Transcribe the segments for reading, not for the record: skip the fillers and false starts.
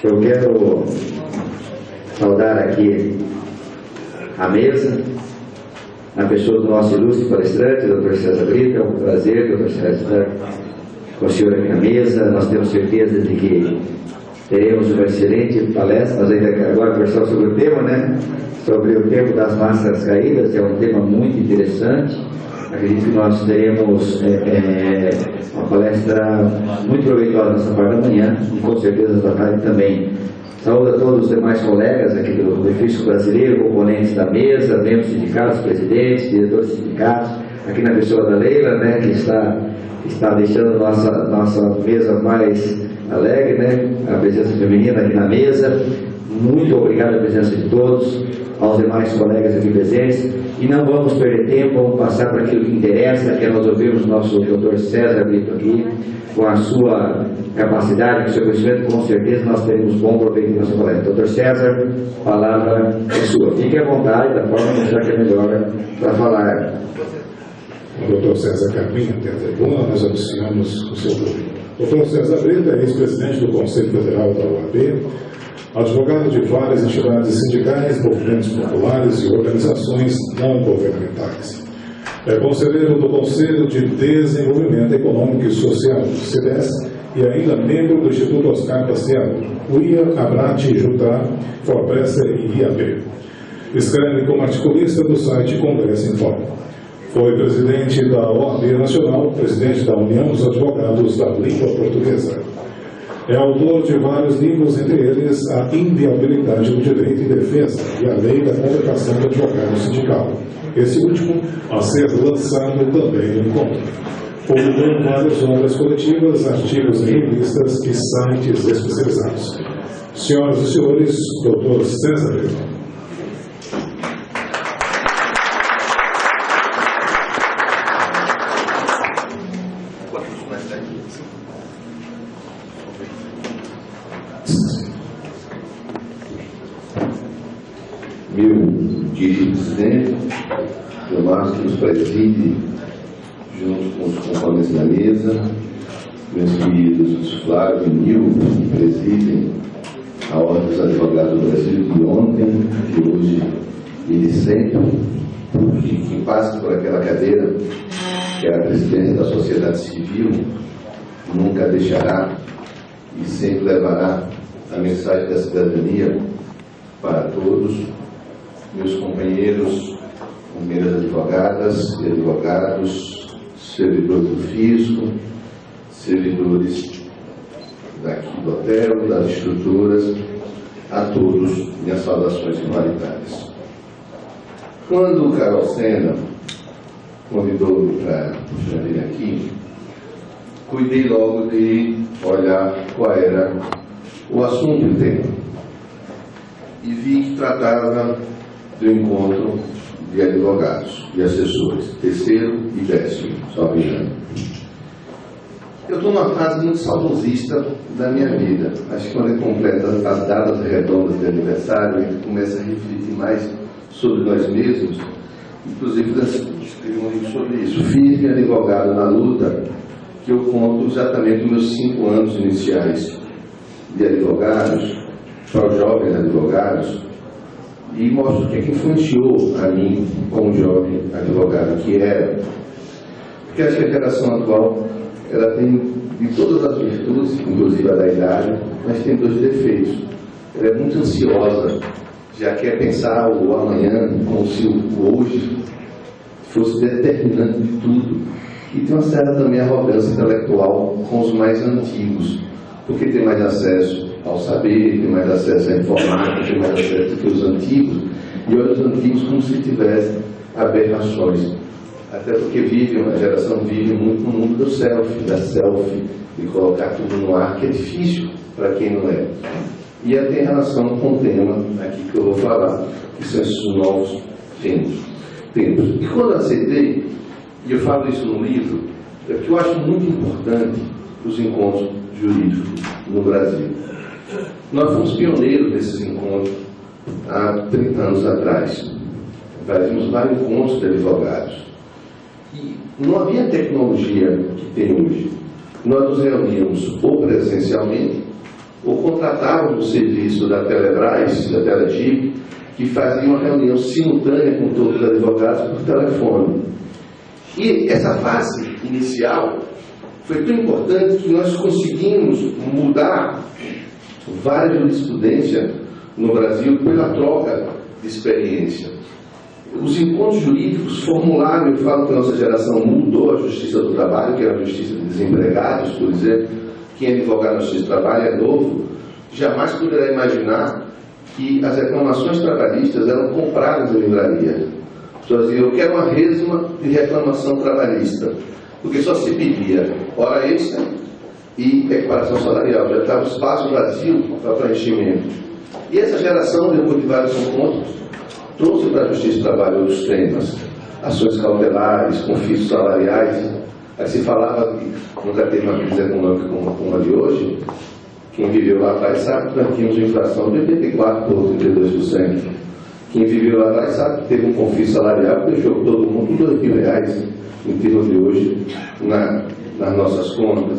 Eu quero saudar aqui a mesa, na pessoa do nosso ilustre palestrante, Dr. César Brito. É um prazer, Dr. César, estar com o senhor aqui na mesa. Nós temos certeza de que teremos uma excelente palestra. Nós ainda agora conversamos sobre o tema, né? Sobre o tempo das máscaras caídas. É um tema muito interessante. Acredito que nós teremos uma palestra muito proveitosa nessa parte da manhã e com certeza da tarde também. Saúdo a todos os demais colegas aqui do Físico Brasileiro, componentes da mesa, membros sindicatos, presidentes, diretores de sindicatos, aqui na pessoa da Leila, né, que está deixando nossa mesa mais alegre, né, a presença feminina aqui na mesa. Muito obrigado pela presença de todos, aos demais colegas aqui presentes. E não vamos perder tempo, vamos passar para aquilo que interessa, que é nós ouvimos o nosso doutor César Brito aqui, com a sua capacidade, com o seu conhecimento. Com certeza nós teremos bom proveito na nossa palestra. Doutor César, a palavra é sua. Fique à vontade, da forma que achar que é melhor para falar. O doutor César Carminha, até a tribuna, nós anunciamos o seu público. O doutor César Brito é ex-presidente do Conselho Federal da UAB, advogado de várias entidades sindicais, movimentos populares e organizações não governamentais. É conselheiro do Conselho de Desenvolvimento Econômico e Social, CDES, e ainda membro do Instituto Oscar Paciano, UIA, Abrate, Jutá, Forpresser e IAB. Escreve como articulista do site Congresso em Fórum. Foi presidente da OAB Nacional, presidente da União dos Advogados da Língua Portuguesa. É autor de vários livros, entre eles A Inviabilidade do Direito e Defesa e a Lei da Convocação do Advogado Sindical. Esse último a ser lançado também no encontro. Publicou várias obras coletivas, artigos em revistas e sites especializados. Senhoras e senhores, Dr. César Brito. Meu querido presidente, Leomar, que nos preside, junto com os componentes da mesa, meus queridos Flávio e Nil, que presidem a Ordem dos Advogados do Brasil de ontem, que hoje e de sempre, porque quem passa por aquela cadeira, que é a presidência da sociedade civil, nunca deixará e sempre levará a mensagem da cidadania para todos. Meus companheiros advogadas e advogados, servidores do fisco, servidores daqui do hotel, das estruturas, a todos minhas saudações humanitárias. Quando o Carol Sena convidou-me para vir aqui, cuidei logo de olhar qual era o assunto do tema e vi que tratava do encontro de advogados e assessores, terceiro e décimo, só me engano. Eu estou numa fase muito saudosista da minha vida. Acho que quando eu completo as datas redondas de aniversário, a gente começa a refletir mais sobre nós mesmos. Inclusive, escrevi um livro sobre isso. Firme advogado na luta, que eu conto exatamente os meus 5 anos iniciais de advogados, para os jovens advogados, e mostro o que influenciou a mim como jovem advogado que era. Porque acho que a geração atual, ela tem de todas as virtudes, inclusive a da idade, mas tem 2 defeitos. Ela é muito ansiosa, já quer pensar o amanhã como se o hoje fosse determinante de tudo. E tem uma certa também arrogância intelectual com os mais antigos, porque tem mais acesso ao saber, tem mais acesso à informática, tem mais acesso do que os antigos, e olha os antigos como se tivessem aberrações. Até porque a geração vive muito no mundo do selfie, da selfie, de colocar tudo no ar, que é difícil para quem não é. E tem relação com o tema aqui que eu vou falar, que são esses novos tempos. E quando eu aceitei, e eu falo isso no livro, é porque eu acho muito importante os encontros jurídicos no Brasil. Nós fomos pioneiros desses encontros há 30 anos atrás. Fazíamos vários encontros de advogados. E não havia tecnologia que tem hoje. Nós nos reuníamos ou presencialmente ou contratavam o serviço da Telebrás, da Telegip, que fazia uma reunião simultânea com todos os advogados por telefone. E essa fase inicial foi tão importante que nós conseguimos mudar várias jurisprudências no Brasil pela troca de experiência. Os encontros jurídicos formularam, eu falo que a nossa geração mudou a justiça do trabalho, que era a justiça de desempregados, por exemplo. Quem é advogado na justiça do trabalho é novo, jamais poderá imaginar que as reclamações trabalhistas eram compradas em livraria. As pessoas diziam, eu quero uma resma de reclamação trabalhista, porque só se pedia hora extra e equiparação salarial, já estava o espaço vazio para preenchimento. E essa geração, depois de vários encontros, trouxe para a Justiça do Trabalho outros temas, ações cautelares, conflitos salariais. Aí se falava que nunca teve uma crise econômica como a de hoje. Quem viveu lá atrás sabe que nós tínhamos inflação de 84% por 32%. Quem viveu lá atrás sabe que teve um conflito salarial que deixou todo mundo com R$2.000 em termos de hoje nas nossas contas.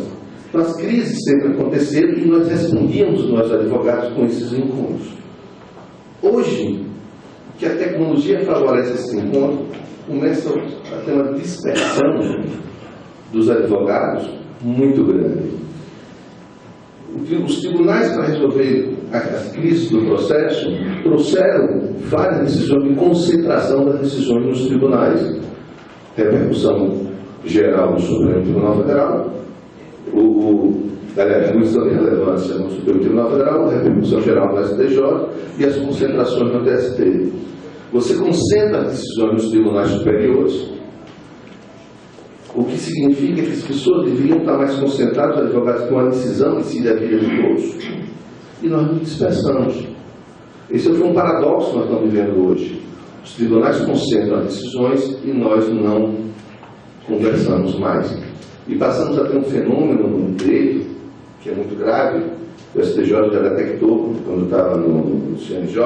Então as crises sempre aconteceram e nós respondíamos, nós advogados, com esses encontros. Hoje, que a tecnologia favorece esse encontro, começa a ter uma dispersão dos advogados muito grande. Os tribunais, para resolver as crises do processo, trouxeram várias decisões de concentração das decisões nos tribunais. Repercussão geral no Supremo Tribunal Federal, redução de relevância no Supremo Tribunal Federal, repercussão geral no STJ e as concentrações no TST. Você concentra as decisões nos tribunais superiores, o que significa que as pessoas deveriam estar mais concentradas, os advogados com uma decisão em si da vida de todos. E nós nos dispersamos. Esse foi um paradoxo que nós estamos vivendo hoje. Os tribunais concentram as decisões e nós não conversamos mais. E passamos a ter um fenômeno no direito, que é muito grave, o STJ já detectou quando estava no CNJ,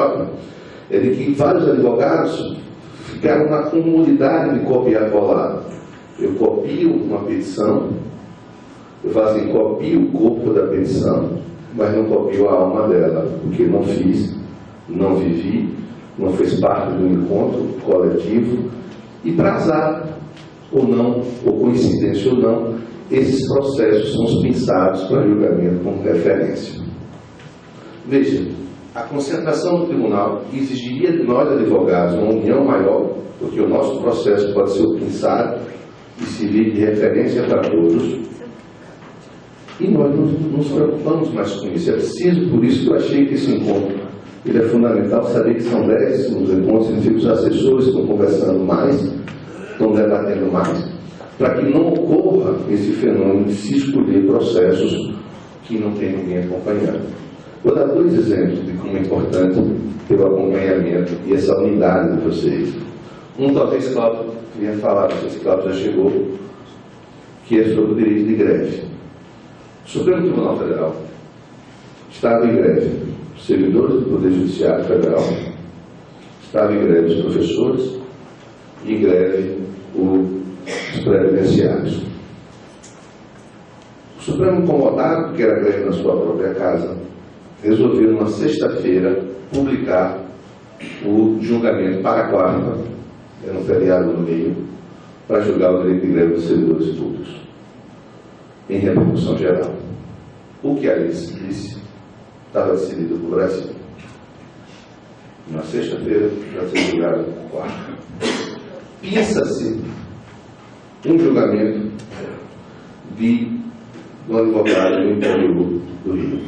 é de que vários advogados ficaram na comodidade de copiar e colar. Eu copio uma petição, eu faço assim, copio o corpo da petição, mas não copio a alma dela, porque não fiz, não vivi, não fez parte do encontro coletivo, e para azar, ou não, ou coincidência ou não, esses processos são pensados para julgamento como referência. Veja, a concentração do tribunal exigiria de nós, advogados, uma união maior, porque o nosso processo pode ser pensado e servir de referência para todos. E nós não nos preocupamos mais com isso. É preciso, por isso que eu achei que esse encontro ele é fundamental, saber que são 10 nos encontros, significa que os assessores estão conversando mais, estão debatendo mais, para que não ocorra esse fenômeno de se escolher processos que não tem ninguém acompanhando. Vou dar 2 exemplos de como é importante ter o acompanhamento e essa unidade de vocês. Um, talvez Cláudio queria falar, não sei se Cláudio já chegou, que é sobre o direito de greve. O Supremo Tribunal Federal estava em greve os servidores do Poder Judiciário Federal, estava em greve os professores e em greve os previdenciários. O Supremo, incomodado, porque era greve na sua própria casa, resolveu, numa sexta-feira, publicar o julgamento para a quarta, era um feriado no meio, para julgar o direito de greve dos servidores públicos, em repercussão geral. O que ali se disse estava decidido por Brasil. Na sexta-feira, para ser julgado na quarta. Pensa-se um julgamento de um advogado do interior do Rio.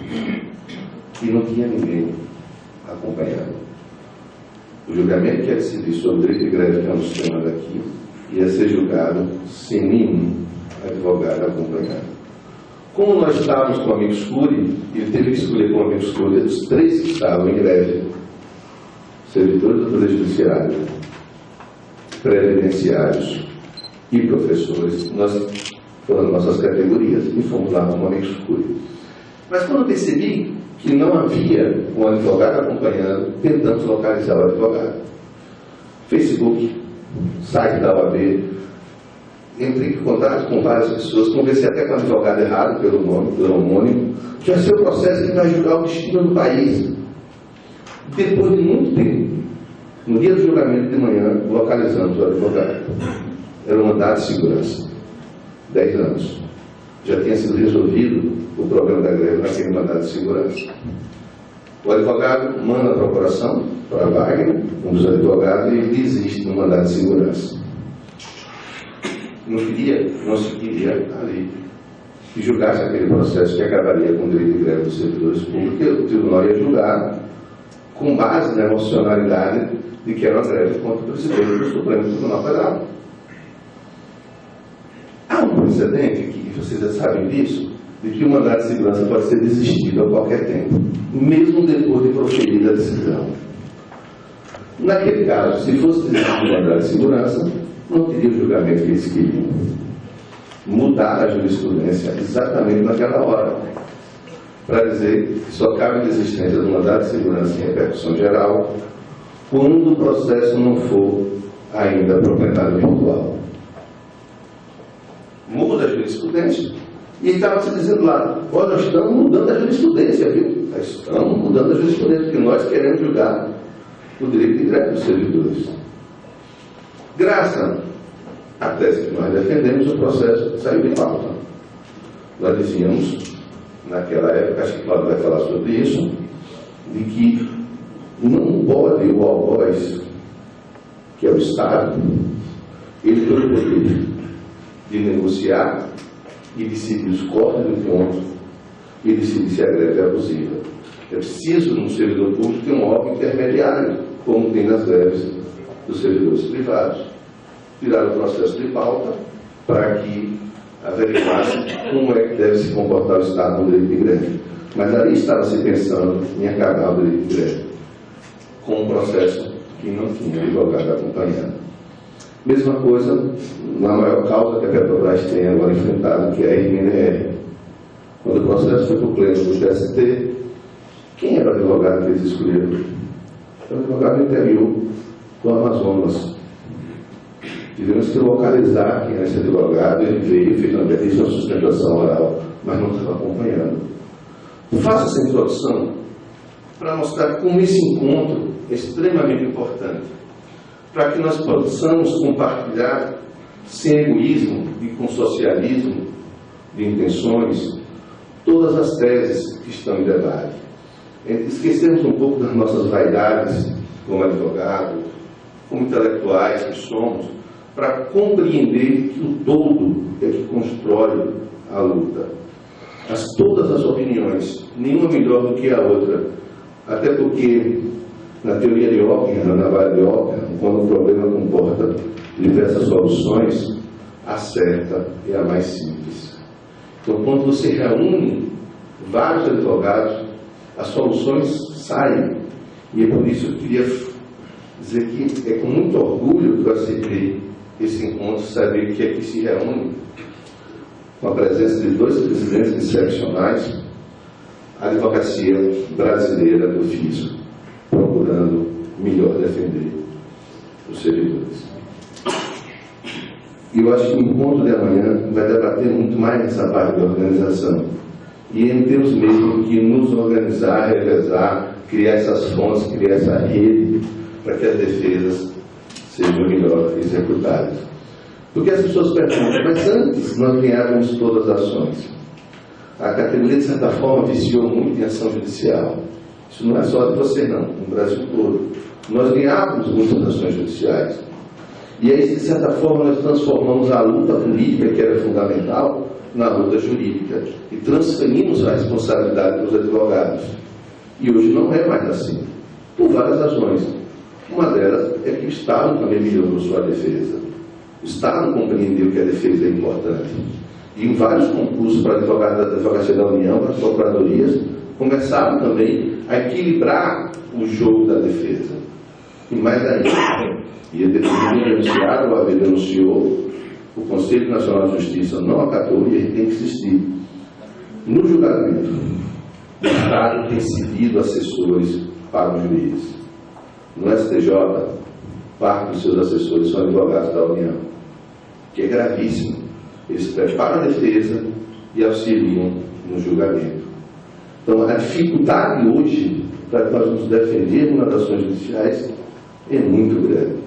E não tinha ninguém acompanhando. O julgamento que ia decidir sobre o direito de greve, que é um sistema daqui, ia ser julgado sem nenhum advogado acompanhando. Como nós estávamos com o amigo Cury, ele teve que escolher com o amigo Cury dos 3 que estavam em greve: servidores do Poder Judiciário, previdenciários e professores. Foram nossas categorias e fomos lá com o amigo Cury. Mas quando eu percebi que não havia um advogado acompanhando, tentamos localizar o advogado. Facebook, site da OAB, entrei em contato com várias pessoas, conversei até com o advogado errado, pelo homônimo, que vai ser o processo que vai julgar o destino do país. Depois de muito tempo, no dia do julgamento de manhã, localizamos o advogado. Era um mandado de segurança. 10 anos. Já tinha sido resolvido o problema da greve naquele mandado de segurança. O advogado manda a procuração para Wagner, um dos advogados, e ele desiste do mandado de segurança. Não se queria ali que julgasse aquele processo que acabaria com o direito de greve dos servidores públicos, e o tribunal ia julgar com base na emocionalidade de que era uma greve contra o presidente do Supremo Tribunal Federal. Há um precedente, que vocês já sabem disso, de que o mandado de segurança pode ser desistido a qualquer tempo, mesmo depois de proferida a decisão. Naquele caso, se fosse desistido o mandado de segurança, não teria o julgamento que eles queriam. Mudar a jurisprudência exatamente naquela hora, para dizer que só cabe a desistência do mandado de segurança em repercussão geral quando o processo não for ainda proprietário virtual. Muda a jurisprudência. E estava se dizendo lá, olha, nós estamos mudando a jurisprudência, viu? Nós estamos mudando a jurisprudência, porque nós queremos julgar o direito de greve dos servidores. Graças à tese que nós defendemos, o processo saiu de pauta. Nós dizíamos, naquela época, acho que Cláudio vai falar sobre isso, de que não pode o algoz, que é o Estado, ele tem o poder de negociar e decidir os cortes do ponto e decidir se a greve é abusiva. É preciso, no servidor público, ter um órgão intermediário, como tem nas greves dos servidores privados. Tirar o processo de pauta para que averiguasse como é que deve se comportar o Estado no direito de greve. Mas ali estava se pensando em acabar o direito de greve, com um processo que não tinha advogado acompanhando. Mesma coisa na maior causa que a Petrobras tem agora enfrentado, que é a RMNR. Quando o processo foi para o pleno do TST, quem era o advogado que eles escolheram? Era o advogado do interior do Amazonas. Tivemos que localizar quem era esse advogado, ele veio, fez uma belíssima sustentação oral, mas não estava acompanhando. Faço essa introdução para mostrar como esse encontro é extremamente importante, para que nós possamos compartilhar, sem egoísmo e com socialismo de intenções, todas as teses que estão em debate. Esquecemos um pouco das nossas vaidades como advogados, como intelectuais que somos, para compreender que o todo é que constrói a luta. Todas as opiniões, nenhuma melhor do que a outra, até porque na teoria de Ockham, na navalha de Ockham, quando o problema comporta diversas soluções, a certa é a mais simples. Então, quando você reúne vários advogados, as soluções saem. E é por isso que eu queria dizer que é com muito orgulho que eu aceitei esse encontro, saber que aqui se reúne, com a presença de 2 presidentes excepcionais, a advocacia brasileira do ofício, procurando melhor defender os servidores. E eu acho que o encontro de amanhã vai debater muito mais nessa parte da organização. E em termos mesmo que nos organizar, revezar, criar essas fontes, criar essa rede, para que as defesas sejam melhor executadas. Porque as pessoas perguntam, mas antes nós ganhávamos todas as ações. A categoria, de certa forma, viciou muito em ação judicial. Isso não é só de você, não, no Brasil todo. Nós ganhávamos muitas ações judiciais. E aí, de certa forma, nós transformamos a luta política, que era fundamental, na luta jurídica. E transferimos a responsabilidade para os advogados. E hoje não é mais assim, por várias razões. Uma delas é que o Estado também melhorou sua defesa. O Estado compreendeu que a defesa é importante. E em vários concursos para advogados da Advocacia da União, para as procuradorias, começaram também a equilibrar o jogo da defesa. E mais ainda, ia denunciar, o AB denunciou, o Conselho Nacional de Justiça não acatou e ele tem que existir. No julgamento, o Estado tem cedido assessores para os juízes. No STJ, parte dos seus assessores são advogados da União. que é gravíssimo. Eles preparam a defesa e auxiliam no julgamento. Então, a dificuldade hoje para que nós nos defendermos nas ações judiciais é muito grande.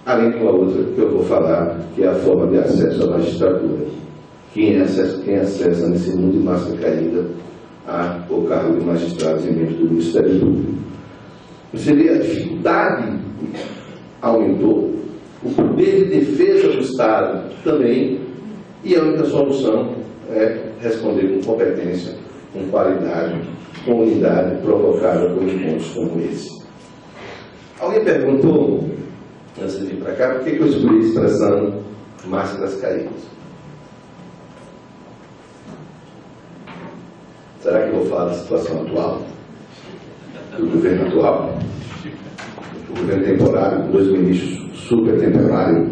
Além de uma outra que eu vou falar, que é a forma de acesso à magistratura. Quem acessa nesse mundo de massa caída ao cargo de magistrados e membros do Ministério Público. Você vê, a dificuldade aumentou, o poder de defesa do Estado também, e a única solução é responder com competência, com qualidade, com unidade provocada por encontros como esse. Alguém perguntou, antes de vir para cá, por que eu escolhi a expressão máscaras caídas? Será que eu vou falar da situação atual? Do governo atual? O governo temporário, dois ministros super temporários,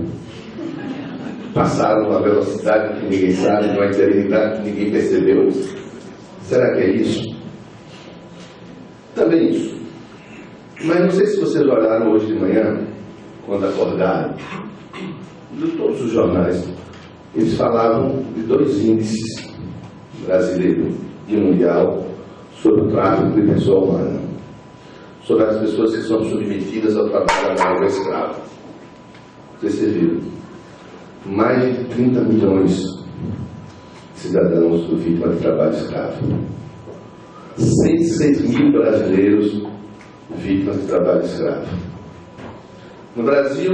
passaram numa velocidade que ninguém sabe, numa eternidade que ninguém percebeu. Será que é isso? Também isso. Mas não sei se vocês olharam hoje de manhã, quando acordaram, de todos os jornais, eles falavam de dois índices brasileiro e mundial sobre o tráfico de pessoa humana, sobre as pessoas que são submetidas ao trabalho análogo escravo. Vocês viram? Mais de 30 milhões de cidadãos vítimas de trabalho escravo. 106 mil brasileiros vítimas de trabalho escravo. No Brasil,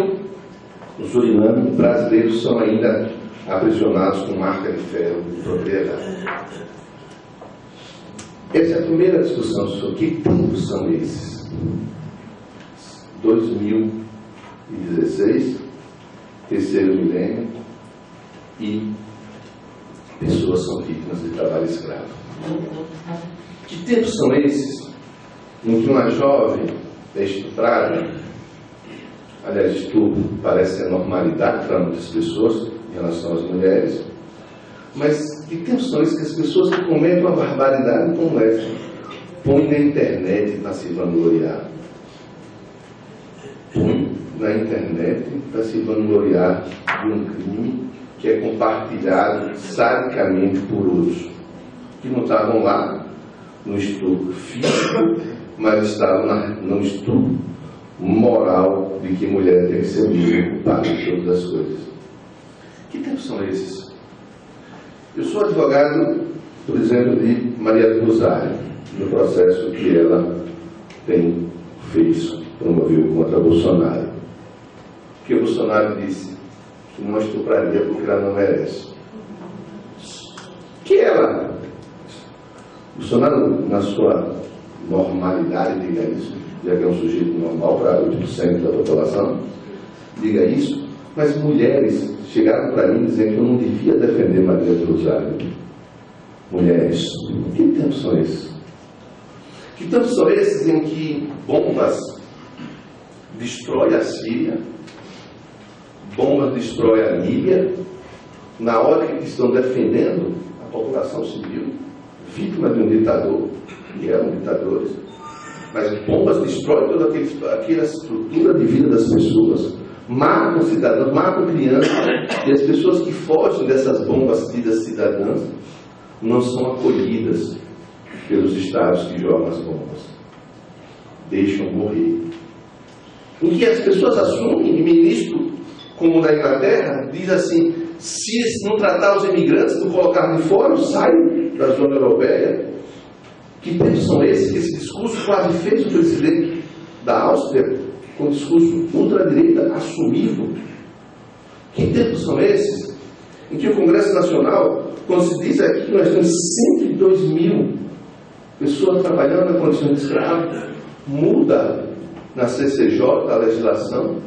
no Suriname, brasileiros são ainda aprisionados com marca de ferro de propriedade. Essa é a primeira discussão sobre que tempos são esses. 2016, terceiro milênio, e pessoas são vítimas de trabalho escravo. Que tempos são esses em que uma jovem é estuprada? Aliás, estupro parece ser normalidade para muitas pessoas em relação às mulheres, mas que tempos são esses que as pessoas que cometem uma barbaridade como essa põem na internet para se vangloriar? Põem na internet para se vangloriar de um crime que é compartilhado sadicamente por outros, que não estavam lá no estupro físico, mas estavam no estupro moral de que mulher tem que ser livre, culpada de todas as coisas. Que tempos são esses? Eu sou advogado, por exemplo, de Maria do Rosário, no processo que ela promoveu contra Bolsonaro. Porque Bolsonaro disse que não estupraria porque ela não merece. Que ela, Bolsonaro, na sua normalidade, diga isso, já que é um sujeito normal para 8% da população, diga isso, mas mulheres chegaram para mim dizendo que eu não devia defender Maria do Rosário. Mulheres, que tempos são esses? Que tempos são esses em que bombas destroem a Síria, bombas destroem a Líbia, na hora que estão defendendo a população civil, vítima de um ditador, e eram ditadores, mas bombas destroem toda aquela estrutura de vida das pessoas, matam cidadãos, matam crianças, e as pessoas que fogem dessas bombas tidas cidadãs não são acolhidas pelos estados que jogam as bombas, deixam morrer. Em que as pessoas assumem, e ministro como o da Inglaterra diz assim: se não tratar os imigrantes, não colocar de fora, saem da zona europeia. Que tempos são esses? Que esse discurso quase fez o presidente da Áustria, com um discurso ultradireita assumido. Que tempos são esses em que o Congresso Nacional, quando se diz aqui que nós temos 102 mil pessoas trabalhando na condição de escravo, muda na CCJ a legislação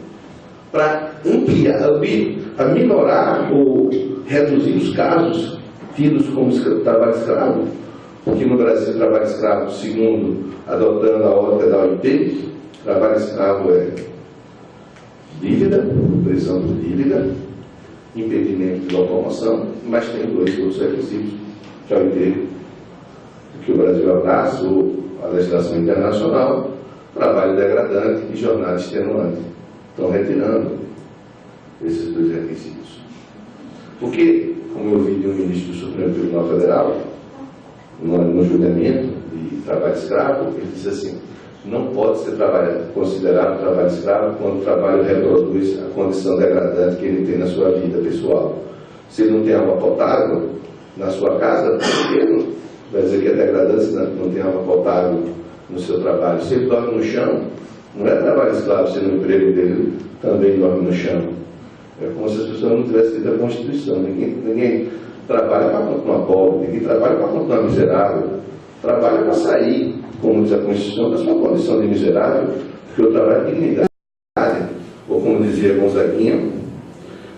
para ampliar, minorar ou reduzir os casos tidos como trabalho escravo, porque no Brasil trabalho escravo, segundo adotando a ótica da OIT, trabalho escravo é dívida, prisão por dívida, impedimento de locomoção, mas tem dois outros requisitos que a OIT, que o Brasil abraça, ou a legislação internacional: trabalho degradante e jornada extenuante. Estão retirando esses dois requisitos. Porque, como eu vi de um ministro do Supremo Tribunal Federal, no julgamento de trabalho escravo, ele disse assim: não pode ser considerado trabalho escravo quando o trabalho reproduz a condição degradante que ele tem na sua vida pessoal. Se ele não tem água potável na sua casa, ele vai dizer que é degradante se não tem água potável no seu trabalho. Se ele dorme no chão, não é trabalho escravo se no emprego dele também dorme no chão. É como se as pessoas não tivessem lido a Constituição. Ninguém trabalha para continuar pobre, ninguém trabalha para continuar miserável. Trabalha para sair, como diz a Constituição, da sua condição de miserável, porque o trabalho é dignidade. Ou como dizia Gonzaguinha,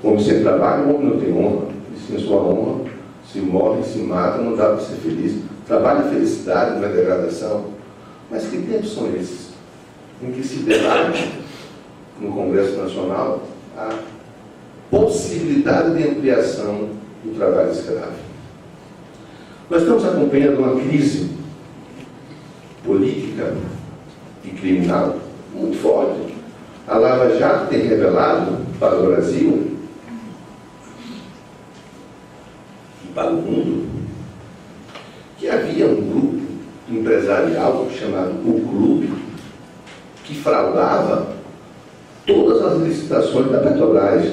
homem sem trabalho, o homem não tem honra. E sem sua honra, se morre, se mata, não dá para ser feliz. Trabalho é felicidade, não é degradação. Mas que tempos são esses? Em que se debate no Congresso Nacional a possibilidade de ampliação do trabalho escravo. Nós estamos acompanhando uma crise política e criminal muito forte. A Lava Jato tem revelado para o Brasil e para o mundo que havia um grupo empresarial chamado O Clube que fraudava todas as licitações da Petrobras.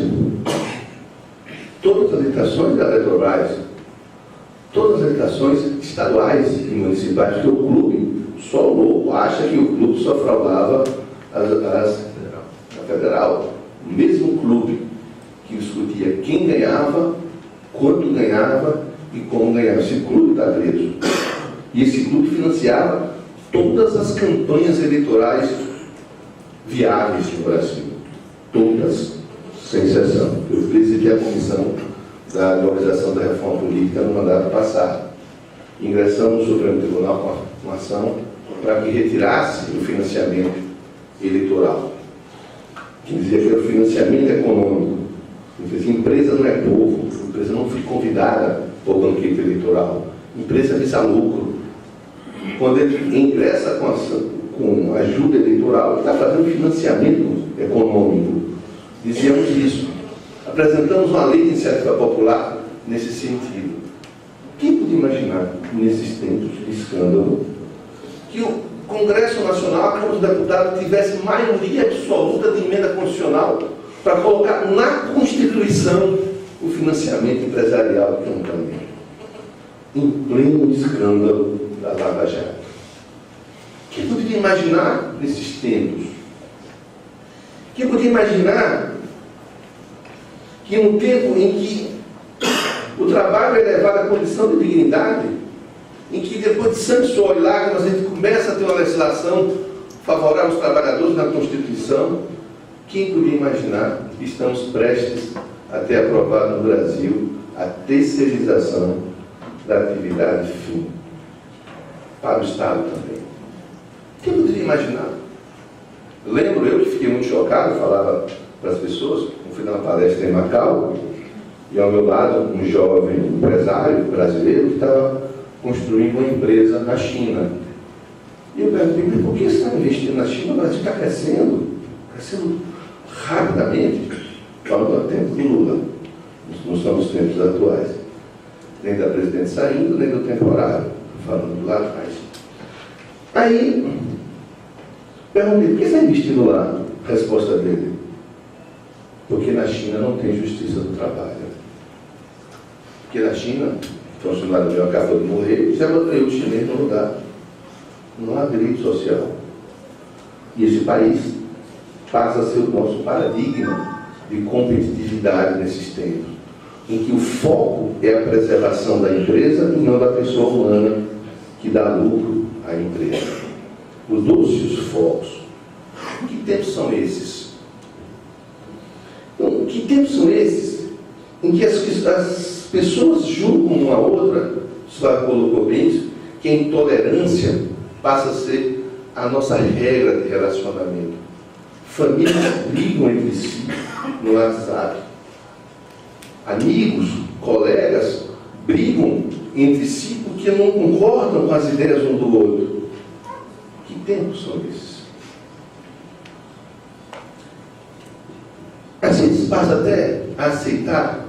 Todas as licitações da Petrobras. Todas as licitações estaduais e municipais, porque o clube, só o louco acha que o clube só fraudava a federal. O mesmo clube que discutia quem ganhava, quanto ganhava e como ganhava. Esse clube está preso. E esse clube financiava todas as campanhas eleitorais viáveis no Brasil. Todas, sem exceção. Eu presidi a comissão da organização da reforma política no mandato passado. Ingressamos no Supremo Tribunal com uma ação para que retirasse o financiamento eleitoral. Que dizia que era o financiamento econômico. A empresa não é povo, a empresa não foi convidada para o banquete eleitoral. A empresa visa lucro. Quando ele ingressa com ajuda eleitoral, ele está fazendo financiamento econômico. Dizíamos isso. Apresentamos uma lei de iniciativa popular nesse sentido. Quem podia imaginar, nesses tempos de escândalo, que o Congresso Nacional, a Câmara dos Deputados, tivesse maioria absoluta de emenda constitucional para colocar na Constituição o financiamento empresarial que é um caminho, em pleno escândalo da Lava Jato? Quem poderia imaginar nesses tempos? Quem poderia imaginar que em um tempo em que o trabalho é levado à condição de dignidade, em que depois de sangue, suor e lágrimas a gente começa a ter uma legislação favorável aos trabalhadores na Constituição, quem poderia imaginar que estamos prestes a ter aprovado no Brasil a terceirização da atividade fim para o Estado também? Quem poderia imaginar? Lembro eu que fiquei muito chocado, falava para as pessoas, fui dar uma palestra em Macau, e ao meu lado um jovem empresário brasileiro que estava construindo uma empresa na China. E eu perguntei, mas por que você está investindo na China? O Brasil está crescendo rapidamente. Falando do tempo do Lula, não são os tempos atuais. Nem da presidente saindo, nem do temporário, falando lá atrás. Aí, perguntei, por que você está investindo lá? A resposta dele: porque na China não tem justiça do trabalho. Porque na China, o funcionário meu acabou de morrer, já botei o chinês no lugar. Não há direito social. E esse país passa a ser o nosso paradigma de competitividade nesses tempos, em que o foco é a preservação da empresa e não da pessoa humana que dá lucro à empresa. Mudou-se os focos. Que tempos são esses? Então, que tempos são esses em que as pessoas julgam uma a outra? O senhor colocou bem isso, que a intolerância passa a ser a nossa regra de relacionamento. Famílias brigam entre si no WhatsApp. Amigos, colegas brigam entre si porque não concordam com as ideias um do outro. Que tempos são esses? A gente passa até a aceitar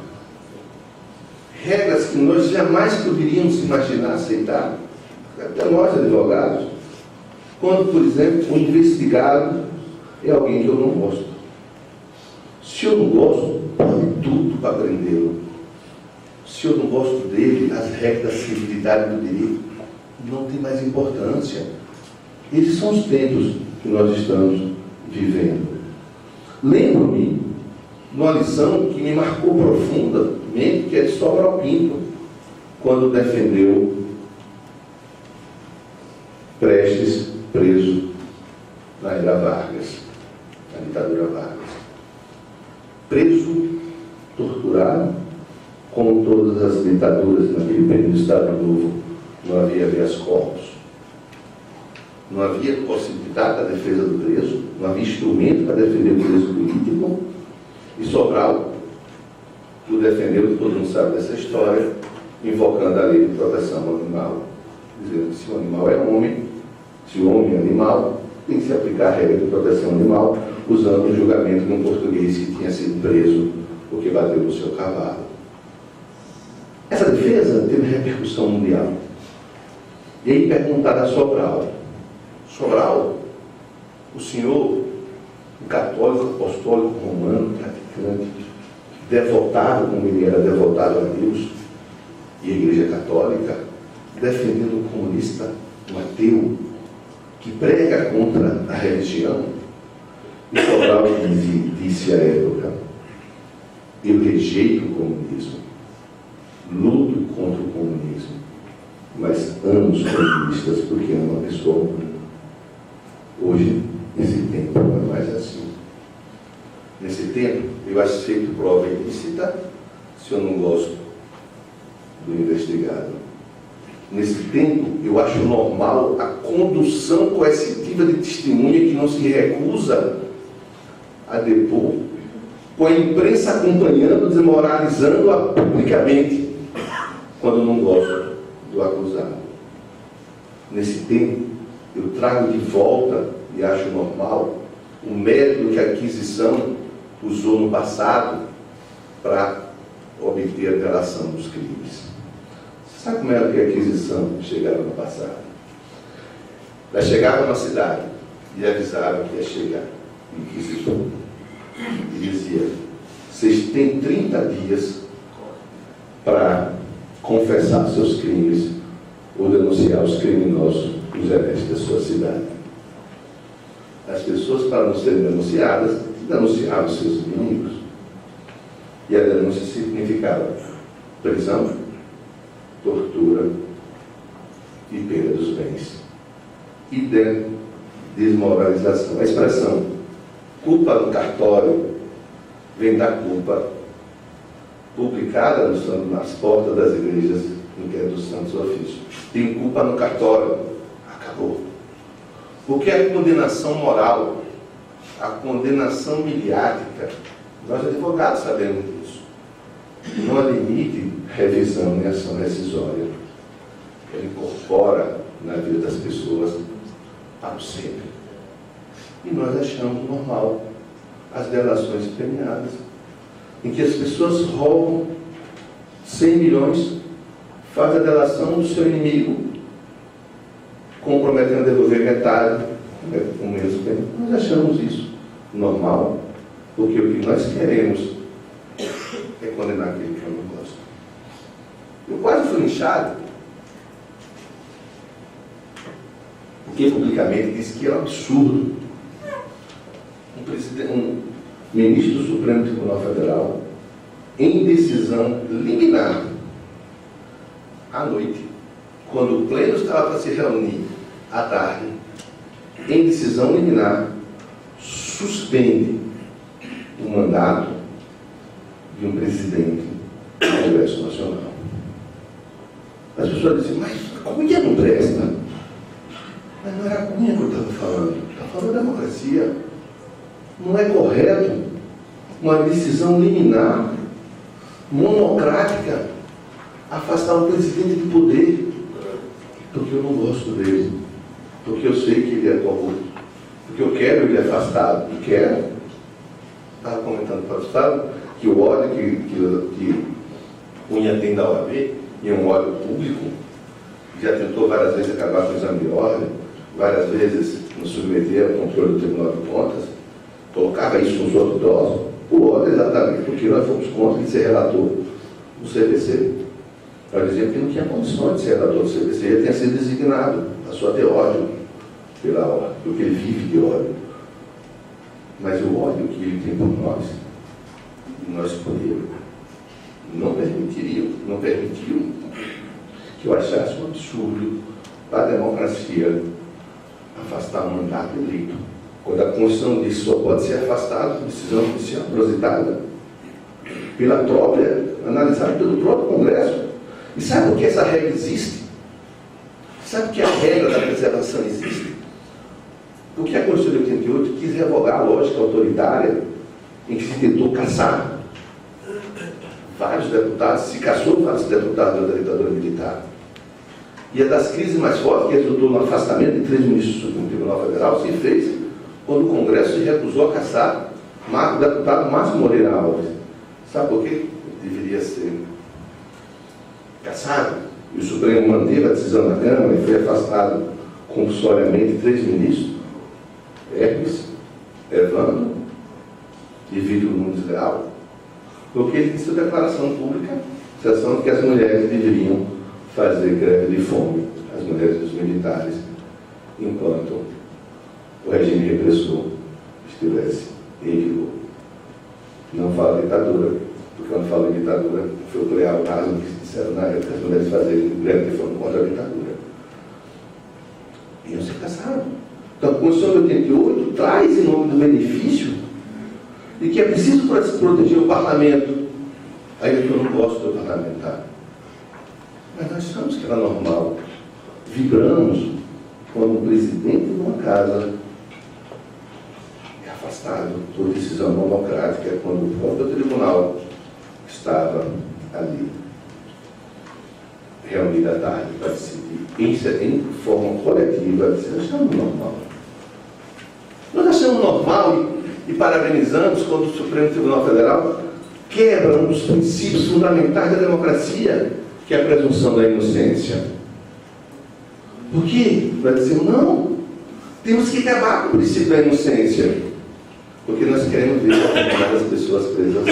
regras que nós jamais poderíamos imaginar aceitar, até nós advogados, quando, por exemplo, um investigado é alguém que eu não gosto. Se eu não gosto, pode tudo para prendê-lo. Se eu não gosto dele, as regras da civilidade do direito não tem mais importância. Esses são os tempos que nós estamos vivendo. Lembro-me de uma lição que me marcou profundamente, que é de Sobral Pinto, quando defendeu Prestes preso na era Vargas, na ditadura Vargas. Preso, torturado, como todas as ditaduras naquele período do Estado Novo, não havia habeas corpus, não havia possibilidade da defesa do preso, não havia instrumento para defender o preso político, e Sobral o defendeu, todo mundo sabe dessa história, invocando a lei de proteção ao animal, dizendo que se o animal é homem, se o homem é animal, tem que se aplicar a regra de proteção animal, usando o julgamento de um português que tinha sido preso porque bateu no seu cavalo. Essa defesa teve repercussão mundial. E aí perguntaram a Sobral: Sobral, o senhor, um católico, apostólico, romano, praticante, devotado, como ele era devotado a Deus e a Igreja Católica, defendendo um comunista, um ateu, que prega contra a religião? E Sobral disse à época: eu rejeito o comunismo, luto contra o comunismo, mas amo os comunistas porque amo a pessoa humana. Hoje, nesse tempo, não é mais assim. Nesse tempo, eu aceito prova ilícita se eu não gosto do investigado. Nesse tempo, eu acho normal a condução coercitiva de testemunha que não se recusa a depor, com a imprensa acompanhando, desmoralizando-a publicamente, quando não gosto do acusado. Nesse tempo, eu trago de volta, e acho normal, o método que a aquisição usou no passado para obter a delação dos crimes. Você sabe como era que a aquisição chegava no passado? Ela chegava na cidade e avisava que ia chegar o inquisitor. E dizia: vocês têm 30 dias para confessar seus crimes ou denunciar os criminosos, os hereges da sua cidade. As pessoas, para não serem denunciadas, denunciavam seus inimigos. E a denúncia significava prisão, tortura e perda dos bens. E desmoralização. A expressão culpa no cartório vem da culpa publicada nas portas das igrejas, no que é dos santos ofícios. Tem culpa no cartório. Acabou. Porque a condenação moral, a condenação midiática, nós advogados sabemos disso, não admite revisão nem ação rescisória. Ela incorpora na vida das pessoas para sempre. E nós achamos normal as delações premiadas, em que as pessoas roubam 100 milhões, fazem a delação do seu inimigo, comprometendo a devolver metade, com o mesmo tempo. Nós achamos isso normal, porque o que nós queremos é condenar aquele que eu não gosto. Eu quase fui linchado, porque publicamente disse que era um absurdo um ministro do Supremo Tribunal Federal, em decisão liminar, à noite, quando o pleno estava para se reunir à tarde, em decisão liminar, suspende o mandato de um presidente do Congresso Nacional. As pessoas dizem: mas a Cunha não presta. Mas não era a Cunha que eu estava falando. Estava falando da democracia. Não é correto uma decisão liminar, monocrática, afastar o presidente do poder, porque eu não gosto dele, porque eu sei que ele é corrupto, porque eu quero ele afastado, e quero. Estava comentando para o Estado que o ódio que unha tem da OAB, e é um órgão público, já tentou várias vezes acabar com o exame de ordem, várias vezes nos submeter ao controle do Tribunal de Contas, colocava isso nos outros idosos, por ordem exatamente porque nós fomos contra de ser relator do CPC. Nós dizíamos que não tinha condições de ser relator do CPC, ele tinha sido designado, passou a ter ódio pela ordem, porque ele vive de ódio. Mas o ódio que ele tem por nós escolhemos, não permitiu que eu achasse um absurdo para a democracia afastar um mandato eleito. Quando a Constituição diz que só pode ser afastado por decisão judicial propositada pela própria, analisada pelo próprio Congresso. E sabe por que essa regra existe? Sabe por que a regra da preservação existe? Porque a Constituição de 88 quis revogar a lógica autoritária em que se tentou caçar vários deputados, se caçou vários deputados da ditadura militar. E a das crises mais fortes, que resultou no afastamento de 3 ministros do Supremo Tribunal Federal, se fez quando o Congresso se recusou a caçar o deputado Márcio Moreira Alves. Sabe por quê? Deveria ser caçado. E o Supremo manteve a decisão da Câmara e foi afastado compulsoriamente 3 ministros: Hermes, Evandro e Vítor Nunes Leal. Porque ele disse a declaração pública, exceção de que as mulheres deveriam fazer greve de fome, as mulheres dos militares, enquanto o regime repressor estivesse em vigor. Não falo ditadura, porque quando falo em ditadura, foi o Cleal Nasmo que disseram na época as mulheres fazerem greve de fome contra a ditadura. Iam ser caçados. Então, a Constituição de 88 traz, em nome do benefício, de que é preciso proteger o parlamento, ainda que eu não gosto do parlamentar. Mas nós achamos que era normal. Vibramos quando o presidente de uma casa é afastado por decisão democrática, quando o próprio tribunal estava ali, reunido à tarde para decidir em forma coletiva. Nós achamos normal. Nós achamos normal e parabenizamos quando o Supremo Tribunal Federal quebra um dos princípios fundamentais da democracia, que é a presunção da inocência. Por quê? Vai dizer, não, temos que acabar com o princípio da inocência, porque nós queremos ver as pessoas presas.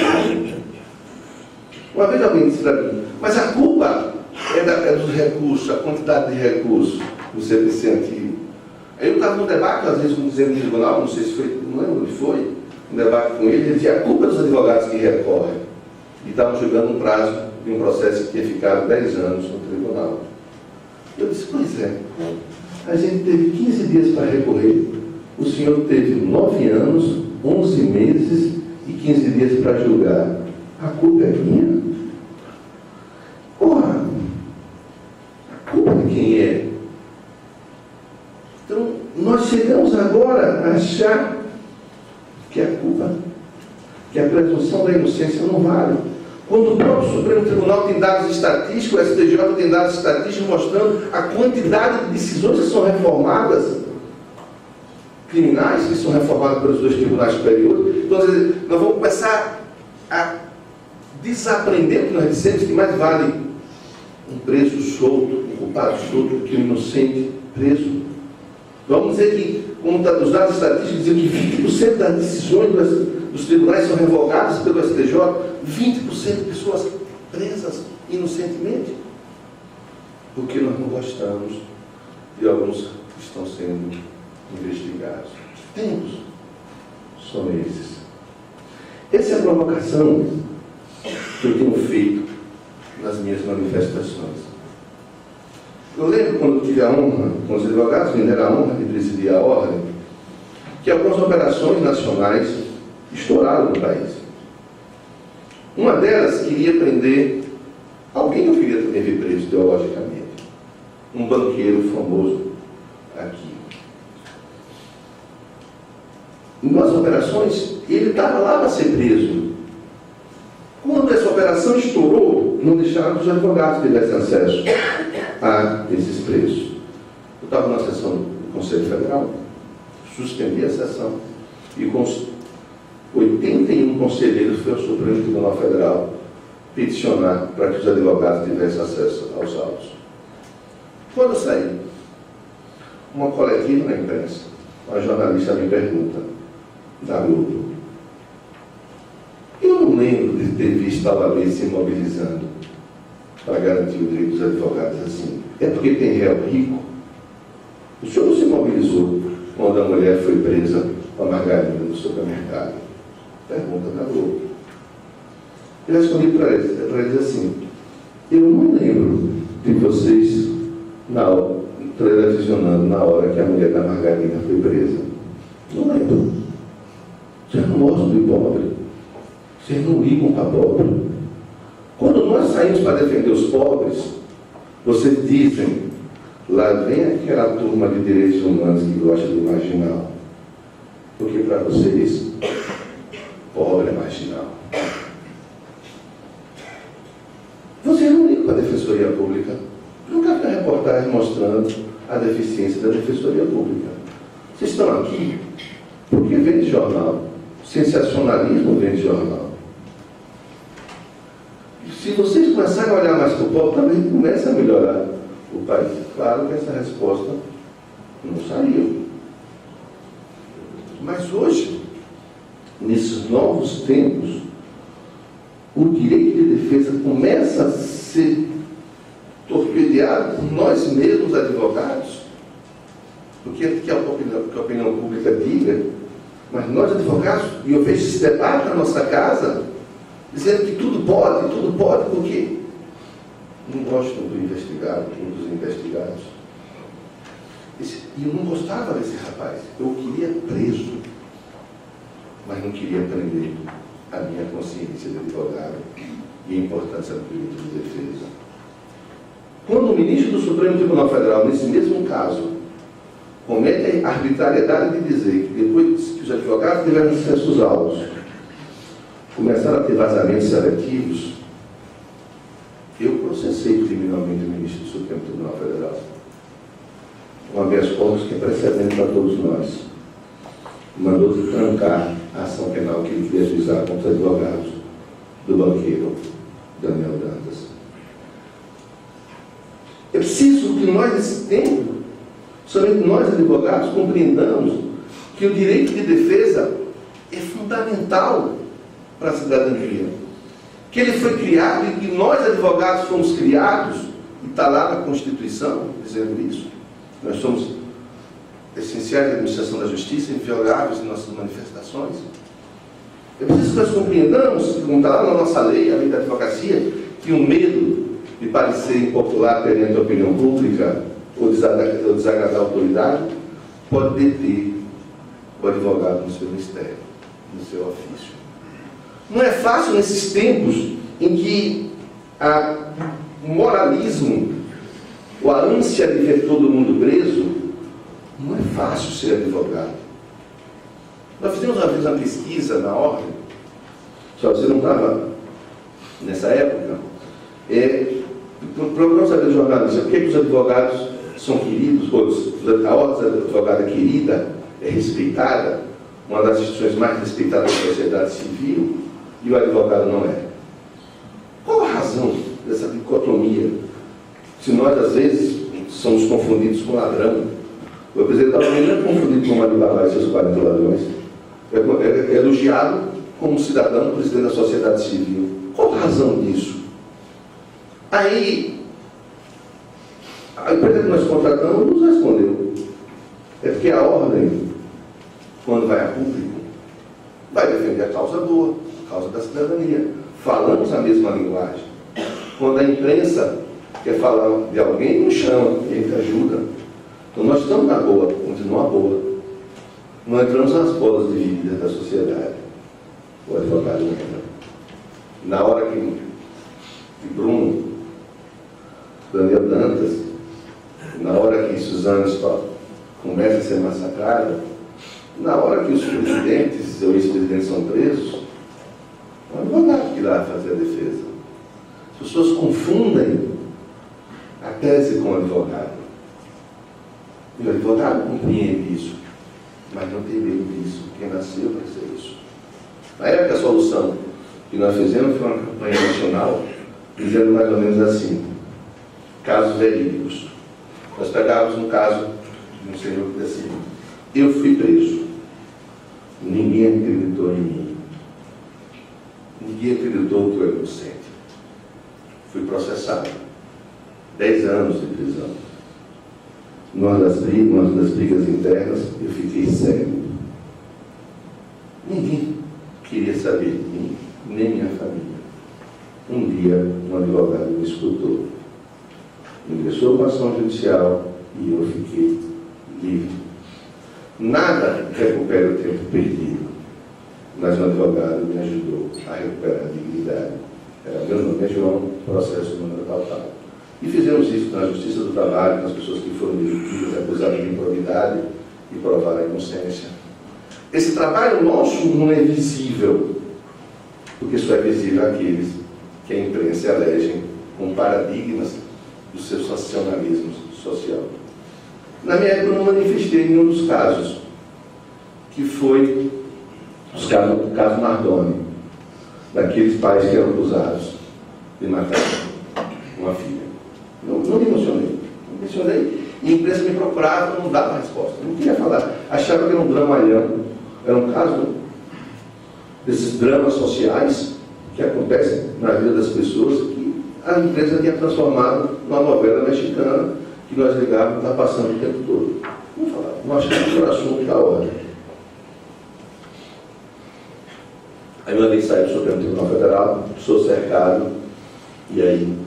Uma vez alguém disse para mim, mas a culpa é dos recursos, a quantidade de recursos do CPC antigo. Aí eu estava num debate, às vezes, com o presidente do tribunal, não sei se foi, não lembro onde foi, um debate com ele dizia, a culpa é dos advogados que recorrem. E estavam julgando um prazo de um processo que tinha ficado 10 anos no tribunal. Eu disse, pois é, a gente teve 15 dias para recorrer, o senhor teve 9 anos, 11 meses e 15 dias para julgar. A culpa é minha? Porra, a culpa de quem é? Então, nós chegamos agora a achar que a culpa, que a presunção da inocência não vale. Quando o próprio Supremo Tribunal tem dados estatísticos, o STJ tem dados estatísticos mostrando a quantidade de decisões que são reformadas, criminais que são reformadas pelos 2 tribunais superiores. Então, nós vamos começar a desaprender o que nós dissemos, que mais vale um preso solto, um culpado solto, do que um inocente preso. Vamos dizer que, como os dados estatísticos dizem que 20% das decisões dos tribunais são revogadas pelo STJ, 20% de pessoas presas inocentemente, porque nós não gostamos de alguns que estão sendo investigados. Tempos são esses. Essa é a provocação que eu tenho feito nas minhas manifestações. Eu lembro quando tive a honra, com os advogados, me deram a honra de presidir a ordem, que algumas operações nacionais estouraram no país. Uma delas queria prender alguém que eu queria também ver preso ideologicamente, um banqueiro famoso aqui. Em umas operações, ele estava lá para ser preso. Quando essa operação estourou, não deixaram que os advogados tivessem acesso a esses presos. Eu estava na sessão do Conselho Federal, suspendi a sessão, e com 81 conselheiros foi ao Supremo Tribunal Federal peticionar para que os advogados tivessem acesso aos autos. Quando eu saí, uma coletiva na imprensa, uma jornalista me pergunta, da Globo, eu não lembro de ter visto a OAB se mobilizando para garantir o direito dos advogados assim. É porque tem réu rico? O senhor não se mobilizou quando a mulher foi presa com a margarina no supermercado? Pergunta da Globo. Eu respondi para eles assim, eu não lembro de vocês televisionando na hora que a mulher da margarina foi presa. Não lembro. Vocês não mostram do pobre. Vocês não ligam para pobre. Quando nós saímos para defender os pobres, vocês dizem, lá vem aquela turma de direitos humanos que gosta do marginal. Porque para vocês, pobre é marginal. Vocês não ligam para a Defensoria Pública. Nunca vi reportagem mostrando a deficiência da Defensoria Pública. Vocês estão aqui porque vende jornal. Sensacionalismo vende jornal. Se vocês começarem a olhar mais para o povo, também começa a melhorar o país. Claro que essa resposta não saiu. Mas hoje, nesses novos tempos, o direito de defesa começa a ser torpedeado por nós mesmos, advogados, porque que a opinião pública diga, mas nós, advogados, e eu vejo esse debate na nossa casa, dizendo que tudo pode, porque não gostam do investigado, dos investigados. E eu não gostava desse rapaz, eu queria preso, mas não queria prender a minha consciência de advogado e a importância do direito de defesa. Quando o ministro do Supremo Tribunal Federal, nesse mesmo caso, comete a arbitrariedade de dizer que depois que os advogados tiveram acesso aos autos, começaram a ter vazamentos seletivos, eu processei criminalmente o ministro do Supremo Tribunal Federal. Um habeas corpus que é precedente para todos nós. Mandou trancar a ação penal que ele queria ajuizar contra os advogados do banqueiro Daniel Dantas. É preciso que nós, nesse tempo, somente nós, advogados, compreendamos que o direito de defesa é fundamental para a cidadania. Que ele foi criado e que nós, advogados, fomos criados, e está lá na Constituição dizendo isso. Nós somos essenciais da administração da justiça, invioláveis em nossas manifestações. É preciso que nós compreendamos, como está lá na nossa lei, a lei da advocacia, que o medo de parecer impopular perante a opinião pública ou desagradar a autoridade pode deter o advogado no seu mistério, no seu ofício. Não é fácil nesses tempos em que o moralismo, ou a ânsia de ver todo mundo preso, não é fácil ser advogado. Nós fizemos uma vez uma pesquisa na ordem, só você não estava nessa época, procuramos saber dos jornalistas por que os advogados são queridos, a ordem da advogada é querida, é respeitada, uma das instituições mais respeitadas da sociedade civil, e o advogado não é. Qual a razão dessa dicotomia? Se nós, às vezes, somos confundidos com ladrão, o presidente da ONU não é confundido com Alibaba e seus 40 ladrões, é elogiado como cidadão, presidente da sociedade civil. Qual a razão disso? Aí, a empresa que nós contratamos nos respondeu. É porque a ordem, quando vai a público, vai defender a causa boa, a causa da cidadania. Falamos a mesma linguagem. Quando a imprensa quer falar de alguém, nos chama, e a gente ajuda. Então nós estamos na boa, continua boa. Não entramos nas bolas divididas da sociedade. O advogado entra. Na hora que Bruno, Daniel Dantas, na hora que Suzana começa a ser massacrada, na hora que os presidentes ou ex-presidentes são presos, o advogado que lá fazer a defesa. As pessoas confundem a tese com o advogado. E o advogado compreende isso, mas não tem medo disso. Quem nasceu para ser isso. Na época, a solução que nós fizemos foi uma campanha nacional, dizendo mais ou menos assim, casos verídicos. Nós pegávamos um caso de um senhor que disse assim, eu fui preso, ninguém acreditou em mim, ninguém acreditou que eu era inocente. Fui processado, 10 anos de prisão. Numa das brigas internas, eu fiquei cego. Ninguém queria saber de mim, nem minha família. Um dia, um advogado me escutou, ingressou com ação judicial e eu fiquei livre. Nada recupera o tempo perdido, mas o advogado me ajudou a recuperar a dignidade. Meu nome é João, processo número tal. E fizemos isso na Justiça do Trabalho, com as pessoas que foram demitidas, acusadas de improbidade e provaram a inocência. Esse trabalho nosso não é visível, porque só é visível àqueles que a imprensa elegem com paradigmas do seu sensacionalismo social. Na minha época, eu não manifestei nenhum dos casos, que foi o caso Nardoni, daqueles pais que eram acusados de matar uma filha. Não me emocionei. E a imprensa me procurava, não dava resposta. Não queria falar. Achava que era um dramalhão. Era um caso desses dramas sociais que acontecem na vida das pessoas, que a imprensa tinha transformado numa novela mexicana que nós ligávamos e está passando o tempo todo. Não falava. Não achava que era assunto da hora. Aí uma vez saí do Supremo Tribunal Federal, sou cercado, e aí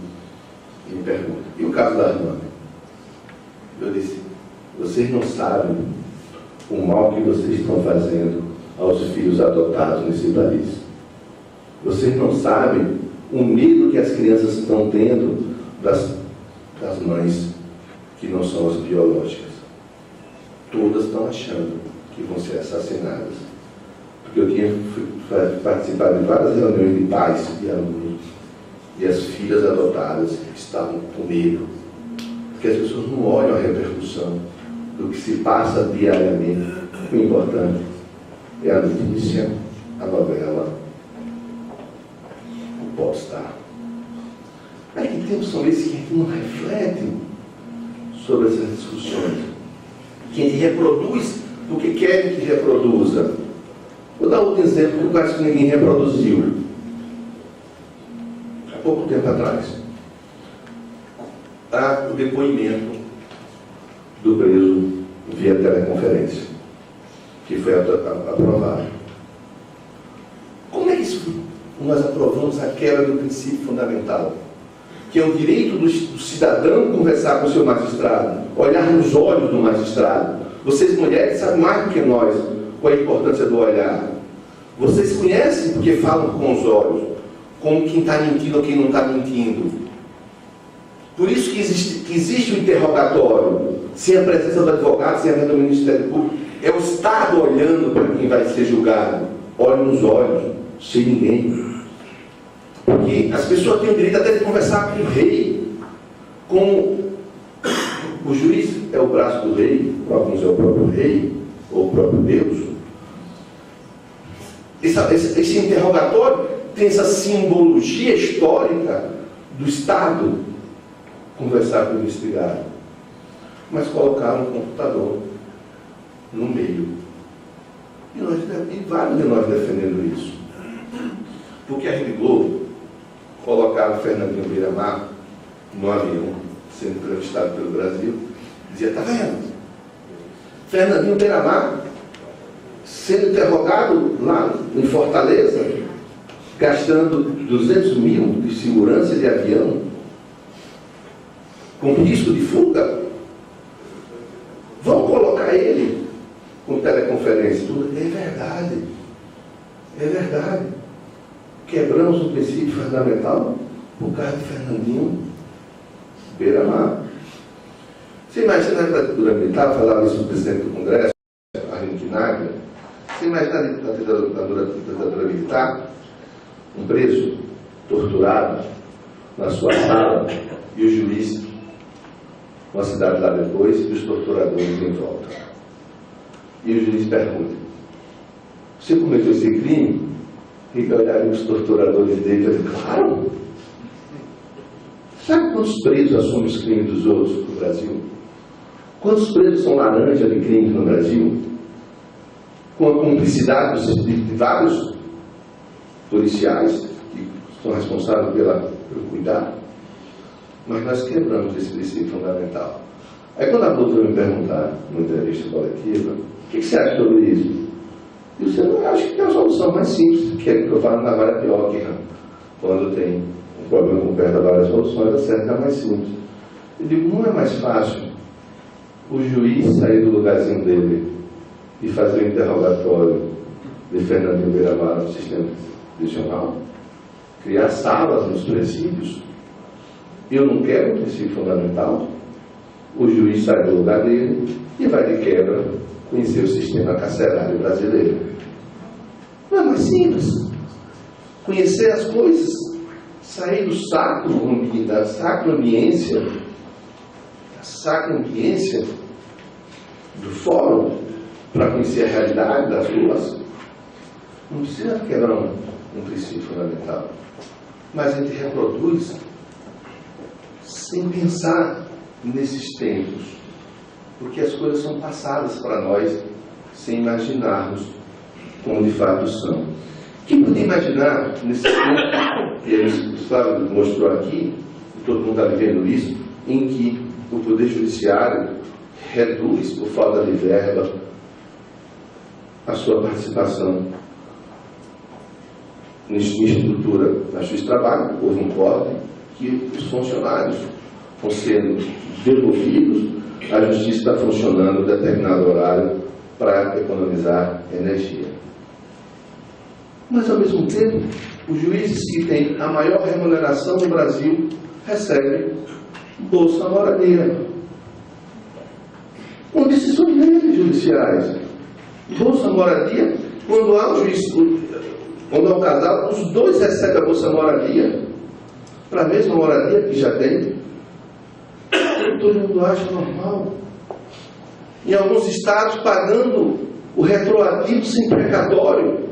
me pergunta, e o caso da Armanda? Eu disse, vocês não sabem o mal que vocês estão fazendo aos filhos adotados nesse país. Vocês não sabem o medo que as crianças estão tendo das mães que não são as biológicas. Todas estão achando que vão ser assassinadas. Porque eu tinha participado de várias reuniões de pais e alunos, e as filhas adotadas estavam com medo, porque as pessoas não olham a repercussão do que se passa diariamente. O importante é a notícia, a novela, o pós-estar. Mas que tempos são esses que a gente não reflete sobre essas discussões? Que a gente reproduz porque querem que reproduza. Vou dar outro exemplo que eu acho que ninguém reproduziu. Há pouco tempo atrás, o depoimento do preso via teleconferência, que foi aprovado. Como é que isso nós aprovamos a quebra do princípio fundamental, que é o direito do cidadão conversar com o seu magistrado, olhar nos olhos do magistrado? Vocês, mulheres, sabem mais do que nós qual é a importância do olhar. Vocês conhecem porque falam com os olhos, como quem está mentindo ou quem não está mentindo. Por isso que existe o interrogatório, sem a presença do advogado, sem a presença do Ministério Público. É o Estado olhando para quem vai ser julgado. Olha nos olhos, sem ninguém. Porque as pessoas têm o direito até de conversar com o rei. Com o juiz é o braço do rei, alguns é o próprio rei, ou o próprio Deus. Esse interrogatório tem essa simbologia histórica do Estado conversar com o investigado. Mas colocaram um computador no meio. E vários de nós defendendo isso. Porque a Rede Globo colocava Fernandinho Beiramar no avião, sendo entrevistado pelo Brasil, dizia, está vendo? Fernandinho Beiramar sendo interrogado lá em Fortaleza, gastando 200 mil de segurança de avião, com risco de fuga. Vão colocar ele com teleconferência e tudo. É verdade. Quebramos o princípio fundamental por causa de Fernandinho Beiramar. Você imagina a ditadura militar, falava isso do presidente do Congresso, Arlindo Nagler. Você imagina a ditadura militar, um preso, torturado, na sua sala, e o juiz, uma cidade lá depois, e os torturadores em volta. E o juiz pergunta, você cometeu esse crime? E olharam os torturadores dele e falaram, claro! Sabe quantos presos assumem os crimes dos outros no Brasil? Quantos presos são laranja de crime no Brasil? Com a cumplicidade de vários policiais que são responsáveis pelo cuidado. Mas nós quebramos esse princípio fundamental. Aí quando a doutora me perguntar, numa entrevista coletiva, o que você acha sobre isso? Eu disse, eu acho que tem uma solução mais simples, que é que eu falo na vara pior, que quando tem um problema com perda de várias soluções, a certa é mais simples. Eu digo, não é mais fácil o juiz sair do lugarzinho dele e fazer o interrogatório de Fernandinho Beiramar no sistema prisional? Criar salas nos presídios? Eu não quero um princípio fundamental. O juiz sai do lugar dele e vai de quebra conhecer o sistema carcerário brasileiro. Não é mais simples. Conhecer as coisas, sair do da sacra ambiência do fórum para conhecer a realidade das ruas. Não precisa quebrar um princípio fundamental. Mas a gente reproduz sem pensar nesses tempos, porque as coisas são passadas para nós sem imaginarmos como de fato são. Quem podia imaginar nesse tempo que o Flávio mostrou aqui, e todo mundo está vivendo isso, em que o Poder Judiciário reduz, por falta de verba, a sua participação na estrutura da justiça de trabalho, houve um corte, que os funcionários vão sendo devolvidos, a justiça está funcionando em determinado horário para economizar energia. Mas, ao mesmo tempo, os juízes que têm a maior remuneração no Brasil recebem Bolsa Moradia, com decisões deles judiciais. Bolsa Moradia, quando há um casal, os dois recebem a Bolsa Moradia para a mesma moradia que já tem. Todo mundo acha normal. Em alguns estados, pagando o retroativo sem precatório,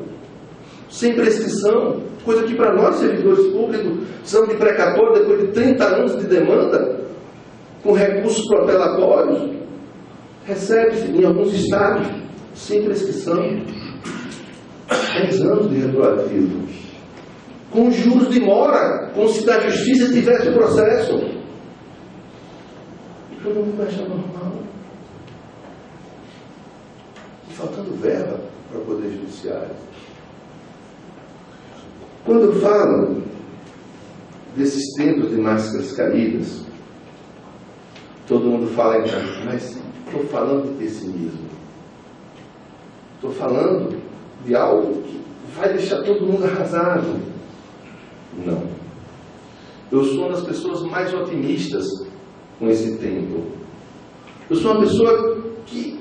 sem prescrição, coisa que para nós, servidores públicos, precisamos de precatório depois de 30 anos de demanda, com recursos protelatórios. Recebe-se em alguns estados, sem prescrição, 10 anos de retroativo, com juros de mora, como se da justiça tivesse o processo. E todo mundo acha normal. E faltando verba para o Poder Judiciário. Quando eu falo desses tempos de máscaras caídas, todo mundo fala, então, mas estou falando de pessimismo. Estou falando de algo que vai deixar todo mundo arrasado. Não. Eu sou uma das pessoas mais otimistas com esse tempo. Eu sou uma pessoa que